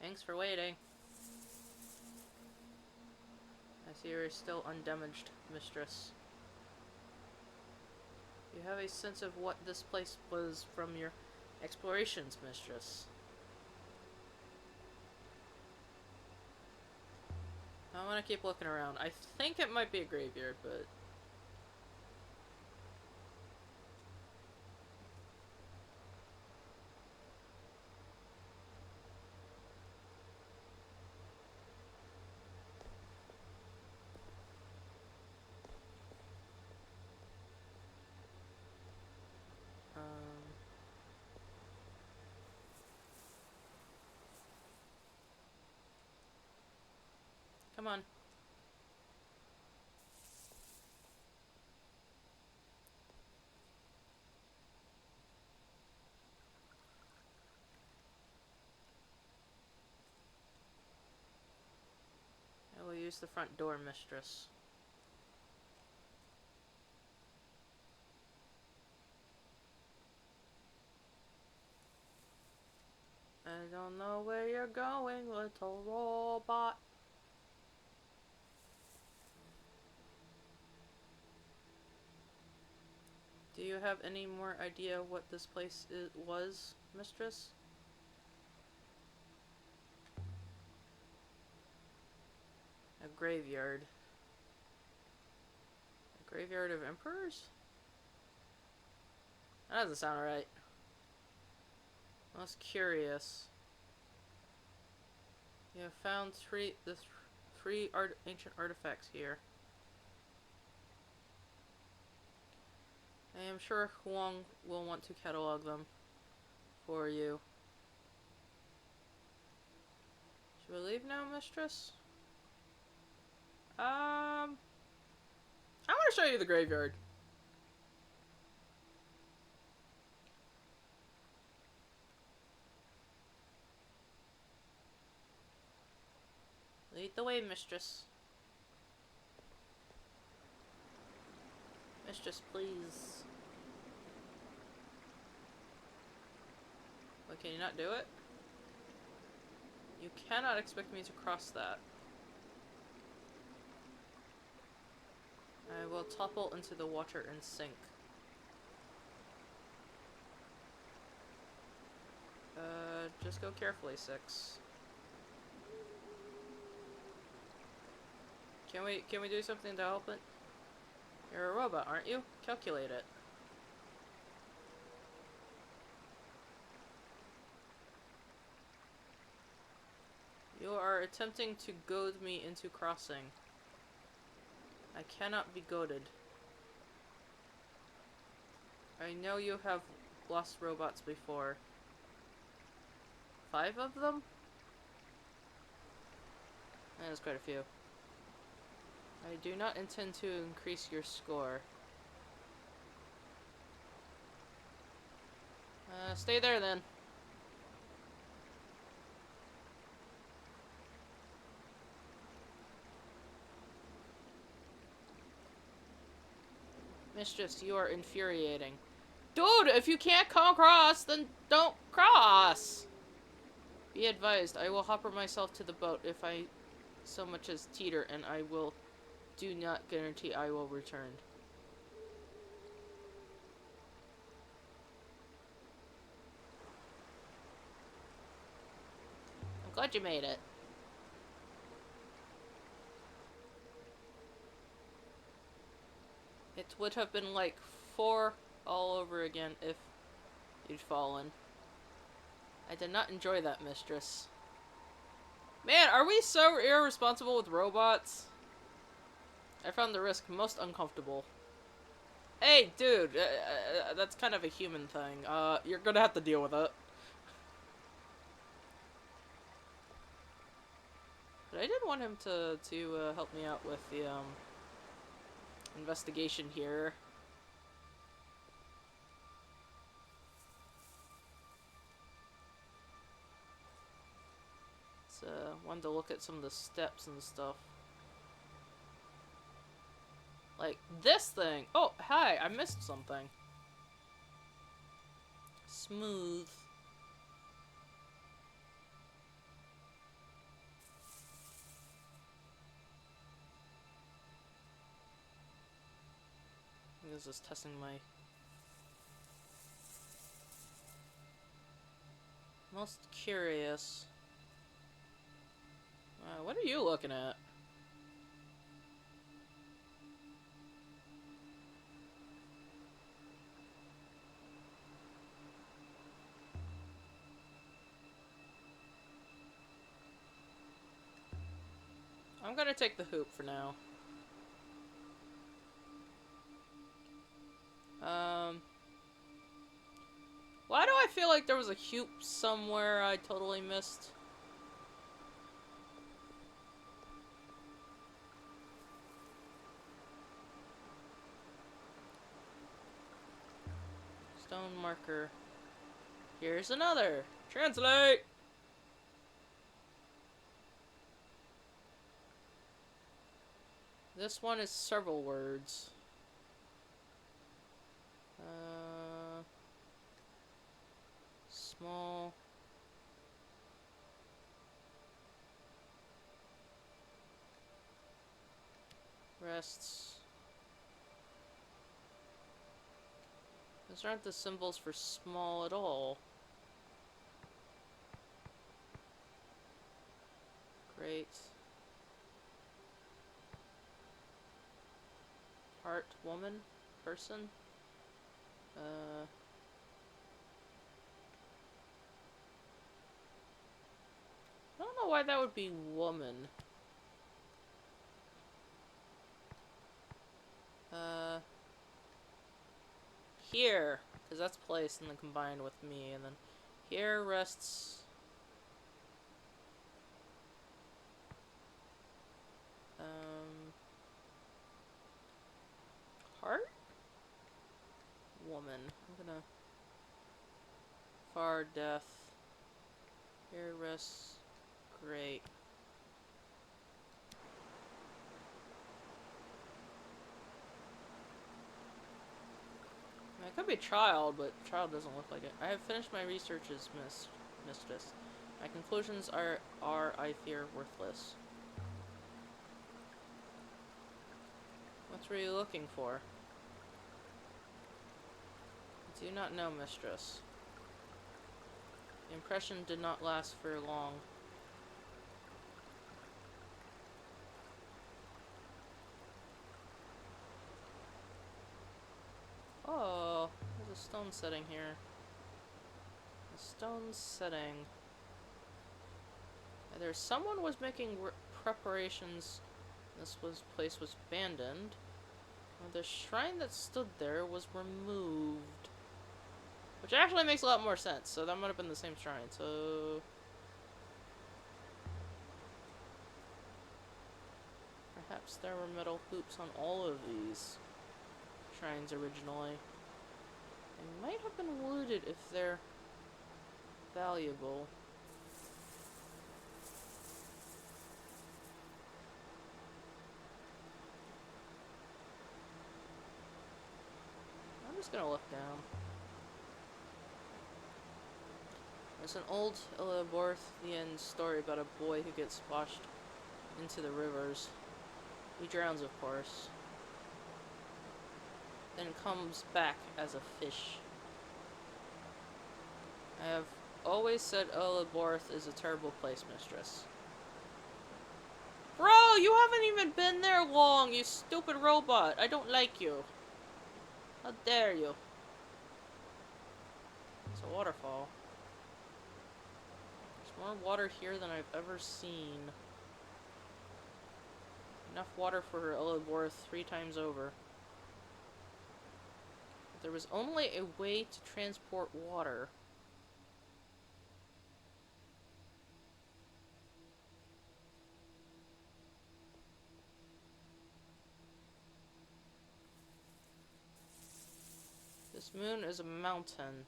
Thanks for waiting. I see you're still undamaged, mistress. You have a sense of what this place was from your explorations, mistress. I want to keep looking around. I think it might be a graveyard, but... Come on. I will use the front door, mistress. I don't know where you're going, little robot. Do you have any more idea what this place was, mistress? A graveyard. A graveyard of emperors? That doesn't sound right. I was curious. You have found three ancient artifacts here. I am sure Huang will want to catalog them for you. Should we leave now, mistress? I want to show you the graveyard. Lead the way, mistress. Mistress, please. Wait, can you not do it? You cannot expect me to cross that. I will topple into the water and sink. Just go carefully, 6. Can we do something to help it? You're a robot, aren't you? Calculate it. You are attempting to goad me into crossing. I cannot be goaded. I know you have lost robots before. 5 of them? That is quite a few. I do not intend to increase your score. Stay there then. Mistress, you are infuriating. Dude, if you can't come across, then don't cross! Be advised, I will hopper myself to the boat if I so much as teeter, and I will do not guarantee I will return. I'm glad you made it. It would have been like 4 all over again if you'd fallen. I did not enjoy that, mistress. Man, are we so irresponsible with robots? I found the risk most uncomfortable. Hey, dude, that's kind of a human thing. You're gonna have to deal with it. But I did want him to help me out with the, investigation here. It's, wanted to look at some of the steps and stuff. Like, this thing. Oh, hi, I missed something. Smooth. This is testing my... Most curious. What are you looking at? I'm gonna take the hoop for now. Why do I feel like there was a hoop somewhere I totally missed? Stone marker. Here's another. Translate! This one is several words. Small. Rests. Those aren't the symbols for small at all. Great. Heart, woman, person. I don't know why that would be woman. Here, because that's place and then combined with me, and then here rests... Heart? Woman. I'm gonna... Far death. Here rests... Great. It could be child, but child doesn't look like it. I have finished my researches, mistress. My conclusions are, I fear, worthless. What were you looking for? I do not know, mistress. The impression did not last very long. Oh, there's a stone setting here. A stone setting. There's someone was making preparations. Place was abandoned. The shrine that stood there was removed. Which actually makes a lot more sense, so that might have been the same shrine, so... Perhaps there were metal hoops on all of these shrines originally. They might have been looted if they're valuable. I'm just gonna look down. There's an old Elizabethan story about a boy who gets washed into the rivers. He drowns, of course. Then comes back as a fish. I have always said Elizabeth is a terrible place, mistress. Bro, you haven't even been there long, you stupid robot. I don't like you. How dare you? It's a waterfall. There's more water here than I've ever seen. Enough water for Elizabeth 3 times over. But there was only a way to transport water. This moon is a mountain.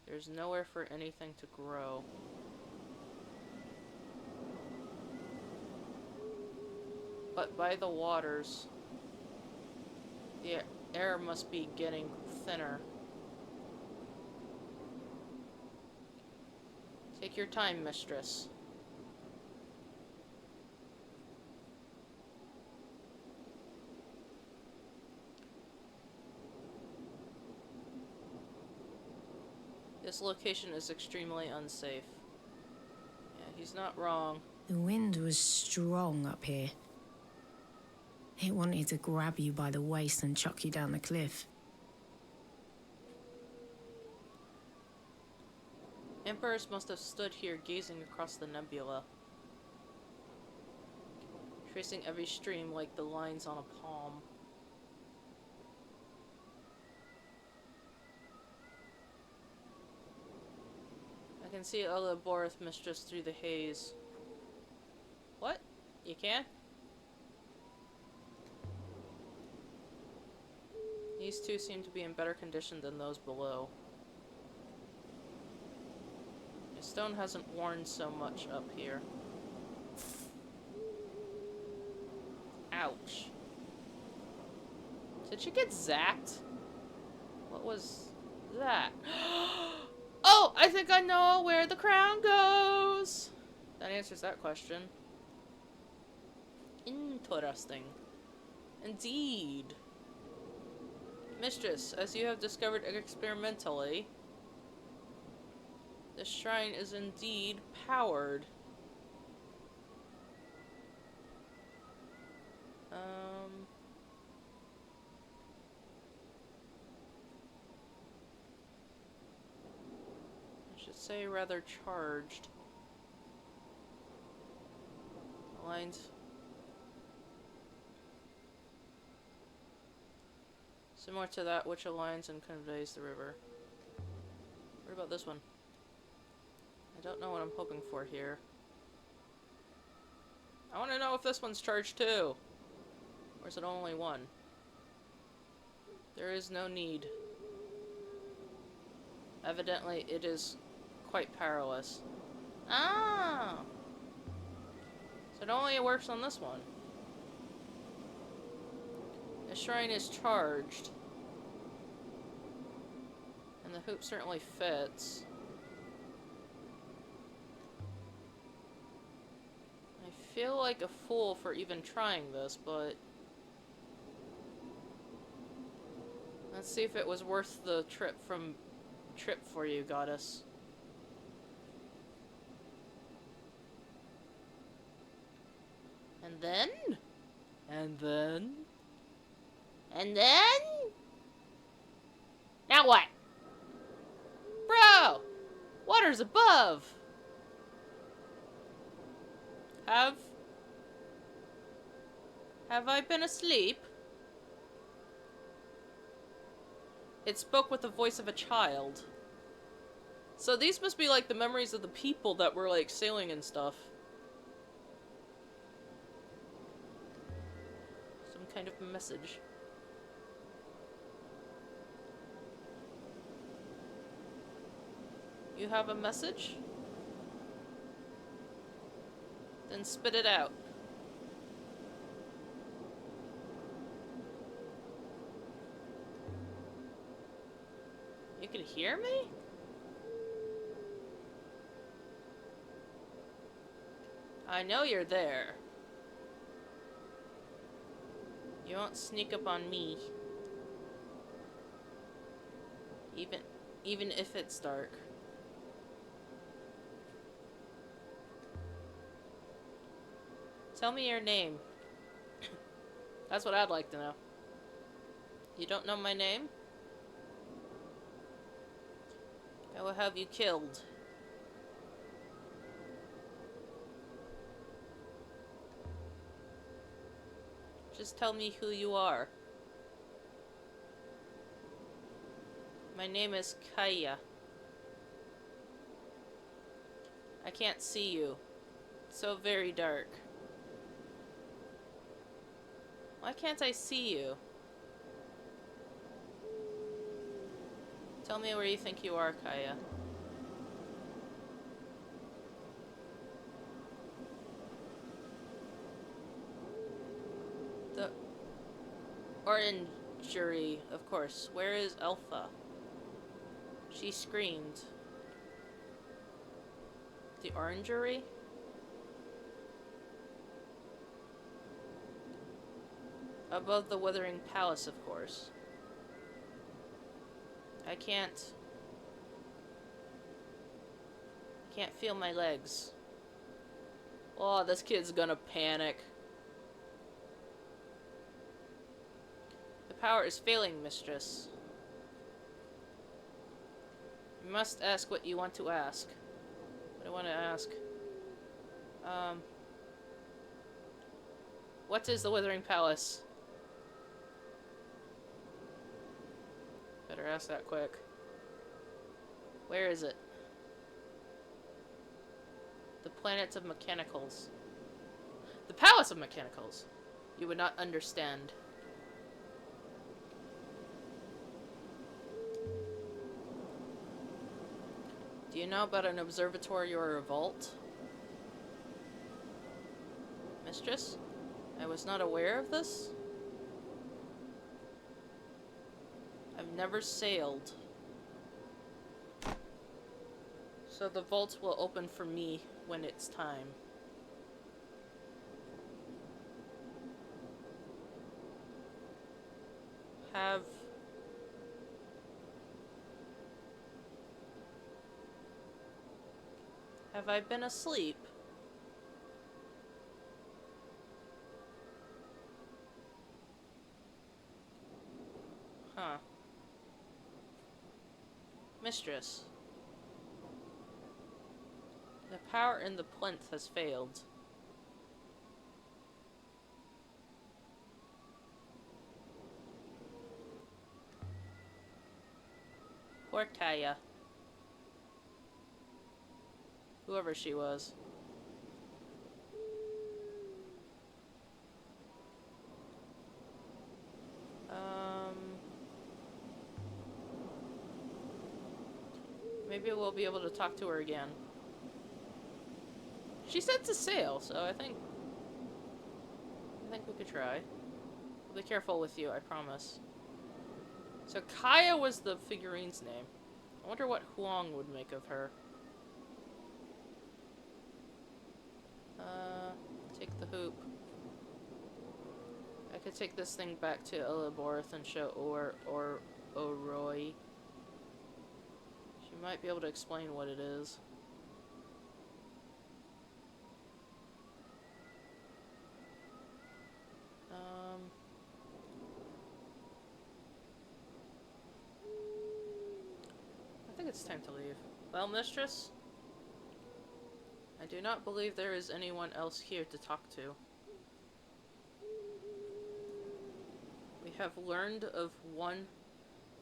There's nowhere for anything to grow. But by the waters, The air must be getting thinner. Take your time, mistress. This location is extremely unsafe. Yeah, he's not wrong. The wind was strong up here. It wanted to grab you by the waist and chuck you down the cliff. Emperors must have stood here gazing across the nebula, tracing every stream like the lines on a palm. I can see Elboreth mistress through the haze. What? You can? These two seem to be in better condition than those below. The stone hasn't worn so much up here. Ouch. Did she get zapped? What was that? Oh, I think I know where the crown goes! That answers that question. Interesting. Indeed. Mistress, as you have discovered experimentally, the shrine is indeed powered. I should say rather charged. Lines. Similar to that which aligns and conveys the river. What about this one? I don't know what I'm hoping for here. I want to know if this one's charged too. Or is it only one? There is no need. Evidently, it is quite powerless. Ah! So it only works on this one. The shrine is charged. And the hoop certainly fits. I feel like a fool for even trying this, but... let's see if it was worth the trip for you, goddess. And then? And then? And then? Now what? Bro! Water's above! Have I been asleep? It spoke with the voice of a child. So these must be like the memories of the people that were like sailing and stuff. Some kind of message. You have a message? Then spit it out. You can hear me? I know you're there. You won't sneak up on me. Even if it's dark. Tell me your name. That's what I'd like to know. You don't know my name? I will have you killed. Just tell me who you are. My name is Kaya. I can't see you. It's so very dark. Why can't I see you? Tell me where you think you are, Kaya. Or in jury, of course. Where is Alpha? She screamed. The orangery? Above the Withering Palace, of course. I can't feel my legs. Oh, this kid's gonna panic. The power is failing, mistress. You must ask what you want to ask. What do I want to ask? What is the Withering Palace? Better ask that quick. Where is it? The planet of mechanicals. The Palace of Mechanicals. You would not understand. Do you know about an observatory or a vault? Mistress? I was not aware of this? I've never sailed. So the vault will open for me when it's time. Have I been asleep? Huh. Mistress. The power in the plinth has failed. Poor Kaya. Whoever she was. Maybe we'll be able to talk to her again. She said to sail, so I think we could try. We'll be careful with you, I promise. So Kaya was the figurine's name. I wonder what Huang would make of her. Take the hoop. I could take this thing back to Elaborth and show Oroi. She might be able to explain what it is. I think it's time to leave. Well, mistress? I do not believe there is anyone else here to talk to. We have learned of one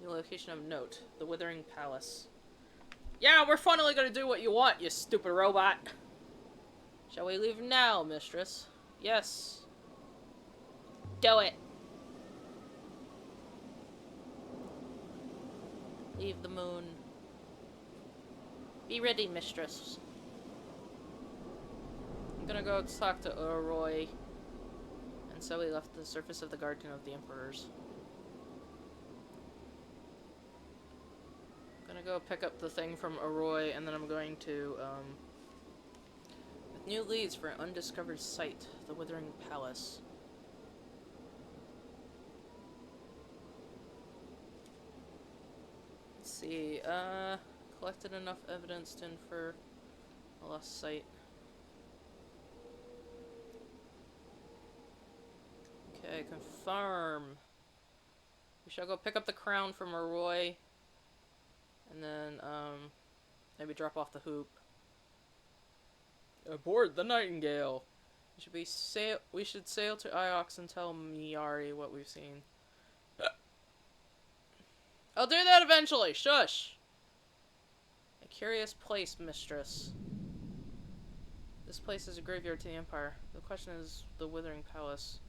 new location of note, the Withering Palace. Yeah, we're finally gonna do what you want, you stupid robot! Shall we leave now, mistress? Yes. Do it! Leave the moon. Be ready, mistress. I'm gonna go talk to Oroi. And so we left the surface of the Garden of the Emperors. I'm gonna go pick up the thing from Oroi, and then I'm going to, with new leads for an undiscovered site, the Withering Palace. Let's see, collected enough evidence to infer a lost site. Okay, confirm. We shall go pick up the crown from Oroi. And then, maybe drop off the hoop. Aboard the Nightingale! We should sail to Iox and tell Miyari what we've seen. I'll do that eventually! Shush! A curious place, mistress. This place is a graveyard to the Empire. The question is the Withering Palace.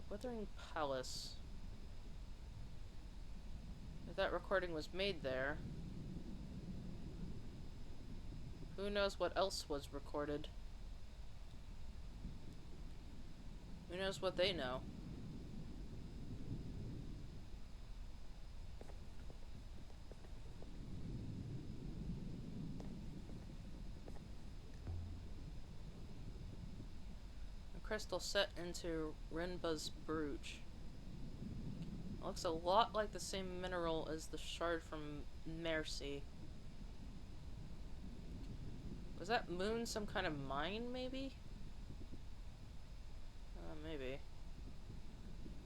Withering Palace. If that recording was made there, who knows what else was recorded? Who knows what they know? A crystal set into Renba's brooch. It looks a lot like the same mineral as the shard from Mercy. Was that moon some kind of mine, maybe? Maybe.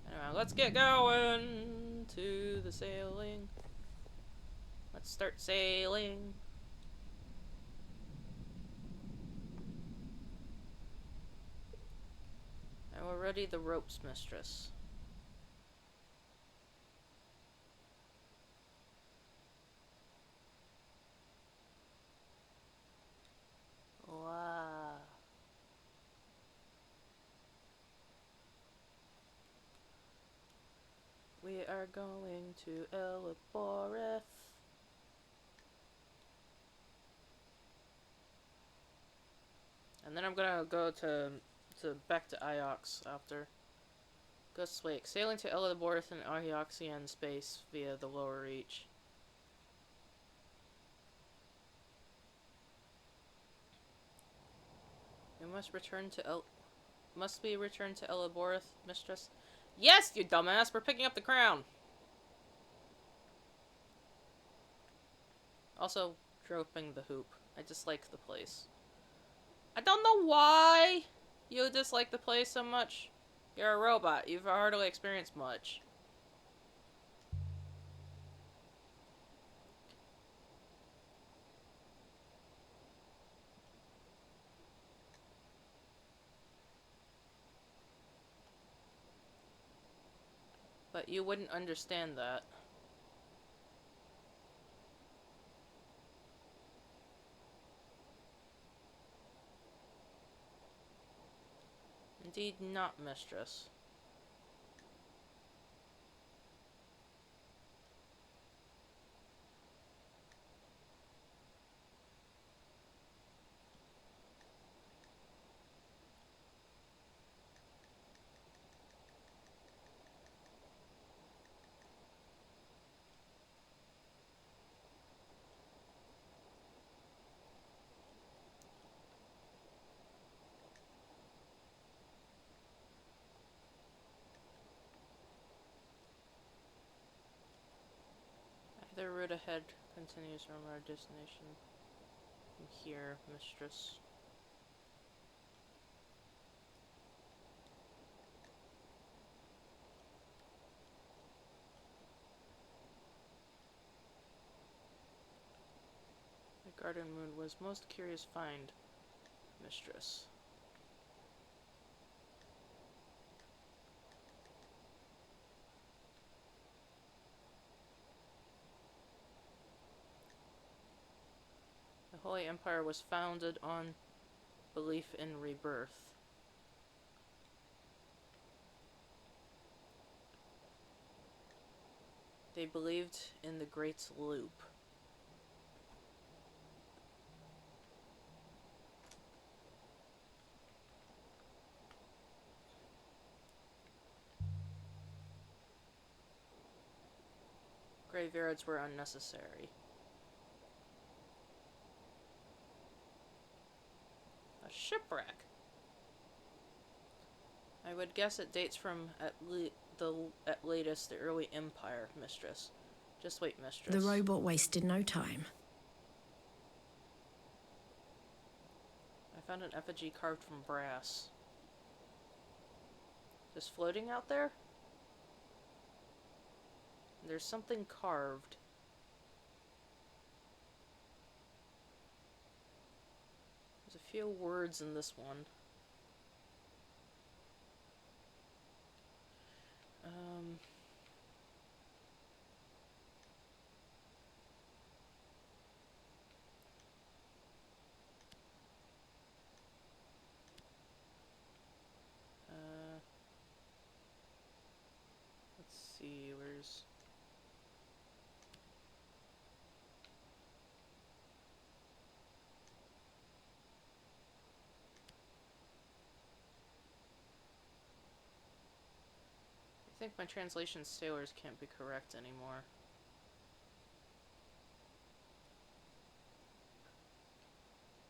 Anyway, let's get going to the sailing. Let's start sailing. And we're ready the ropes, mistress. Wow. We are going to Eliboreth. And then I'm gonna go to back to Iox after. Ghost Wake. Sailing to Eliboreth in Ioxian space via the lower reach. We must return to Must we return to Eliboreth, mistress? Yes, you dumbass! We're picking up the crown! Also, dropping the hoop. I dislike the place. I don't know why you dislike the place so much. You're a robot. You've hardly experienced much. But you wouldn't understand that. Indeed not, mistress. Either route ahead continues from our destination. From here, mistress. The garden moon was most curious find, mistress. The Holy Empire was founded on belief in rebirth. They believed in the Great Loop. Graveyards were unnecessary. A shipwreck? I would guess it dates from at latest the early Empire, mistress. Just wait, mistress. The robot wasted no time. I found an effigy carved from brass. Just floating out there? There's something carved. There's a few words in this one. Let's see, where's... think my translation sailors can't be correct anymore.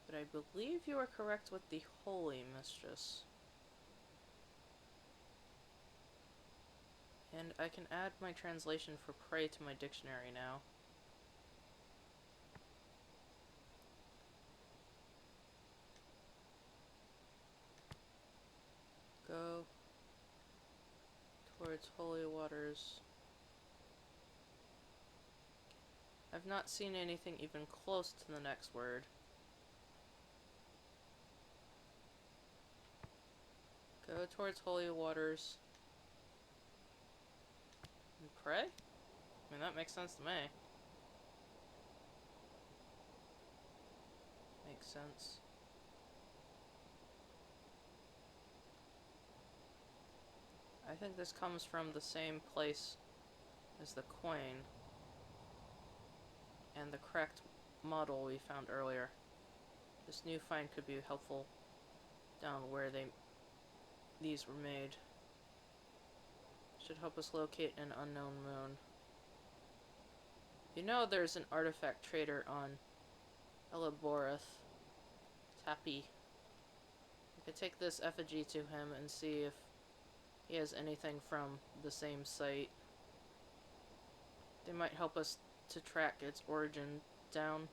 But I believe you are correct with the Holy Mistress. And I can add my translation for prey to my dictionary now. Go towards holy waters. I've not seen anything even close to the next word. Go towards holy waters. And pray? I mean, that makes sense to me. Makes sense. I think this comes from the same place as the coin and the cracked model we found earlier. This new find could be helpful down where these were made. Should help us locate an unknown moon. You know there's an artifact trader on Elboreth, Tappy. We could take this effigy to him and see if he has anything from the same site. They might help us to track its origin down.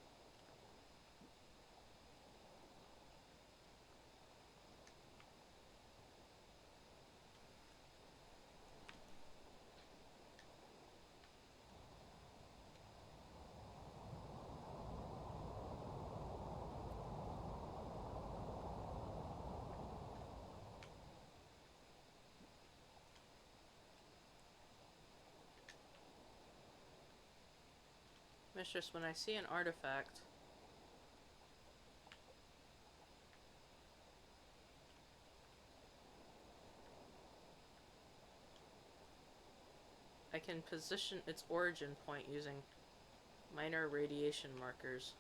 Mistress, when I see an artifact, I can position its origin point using minor radiation markers.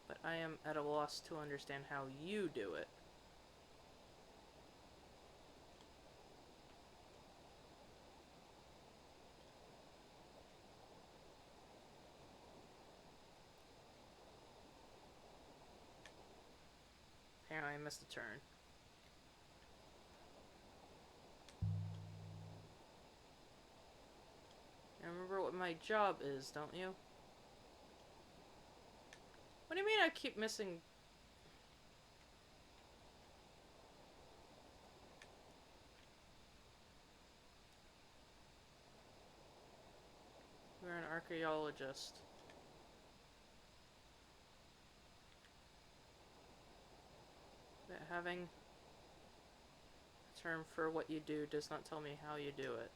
But I am at a loss to understand how you do it. Apparently I missed a turn. You remember what my job is, don't you? What do you mean I keep missing? You're an archaeologist. But having a term for what you do does not tell me how you do it.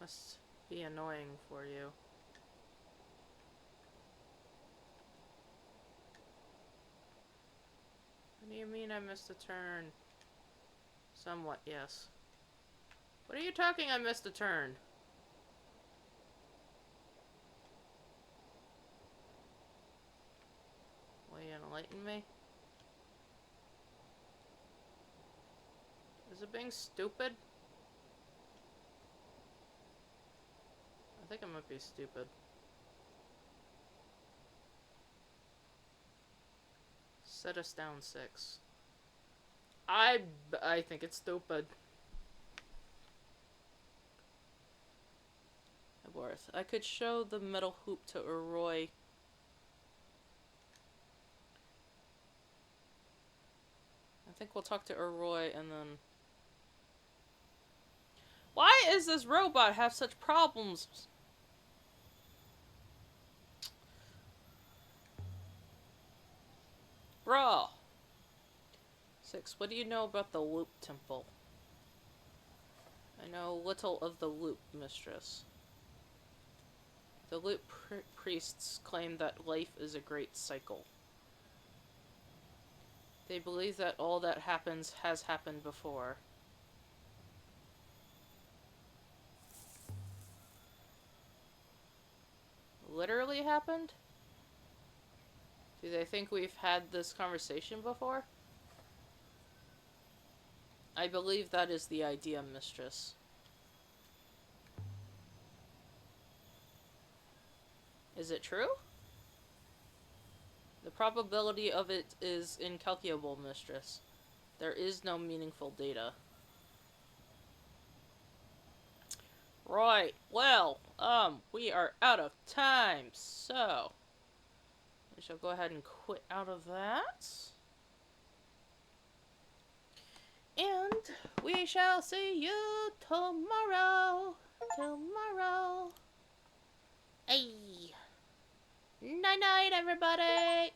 Must be annoying for you. What do you mean I missed a turn? Somewhat, yes. What are you talking I missed a turn? Will you enlighten me? Is it being stupid? I think it might be stupid. Set us down 6. I think it's stupid. Worth. I could show the metal hoop to Uroi. I think we'll talk to Uroi and then... Why is this robot have such problems? Bruh. 6. What do you know about the Loop Temple? I know little of the Loop, Mistress. The loot priests claim that life is a great cycle. They believe that all that happens has happened before. Literally happened? Do they think we've had this conversation before? I believe that is the idea, mistress. Is it true? The probability of it is incalculable, mistress. There is no meaningful data. Right, well, we are out of time, so we shall go ahead and quit out of that. And we shall see you tomorrow. Hey. Night-night, everybody.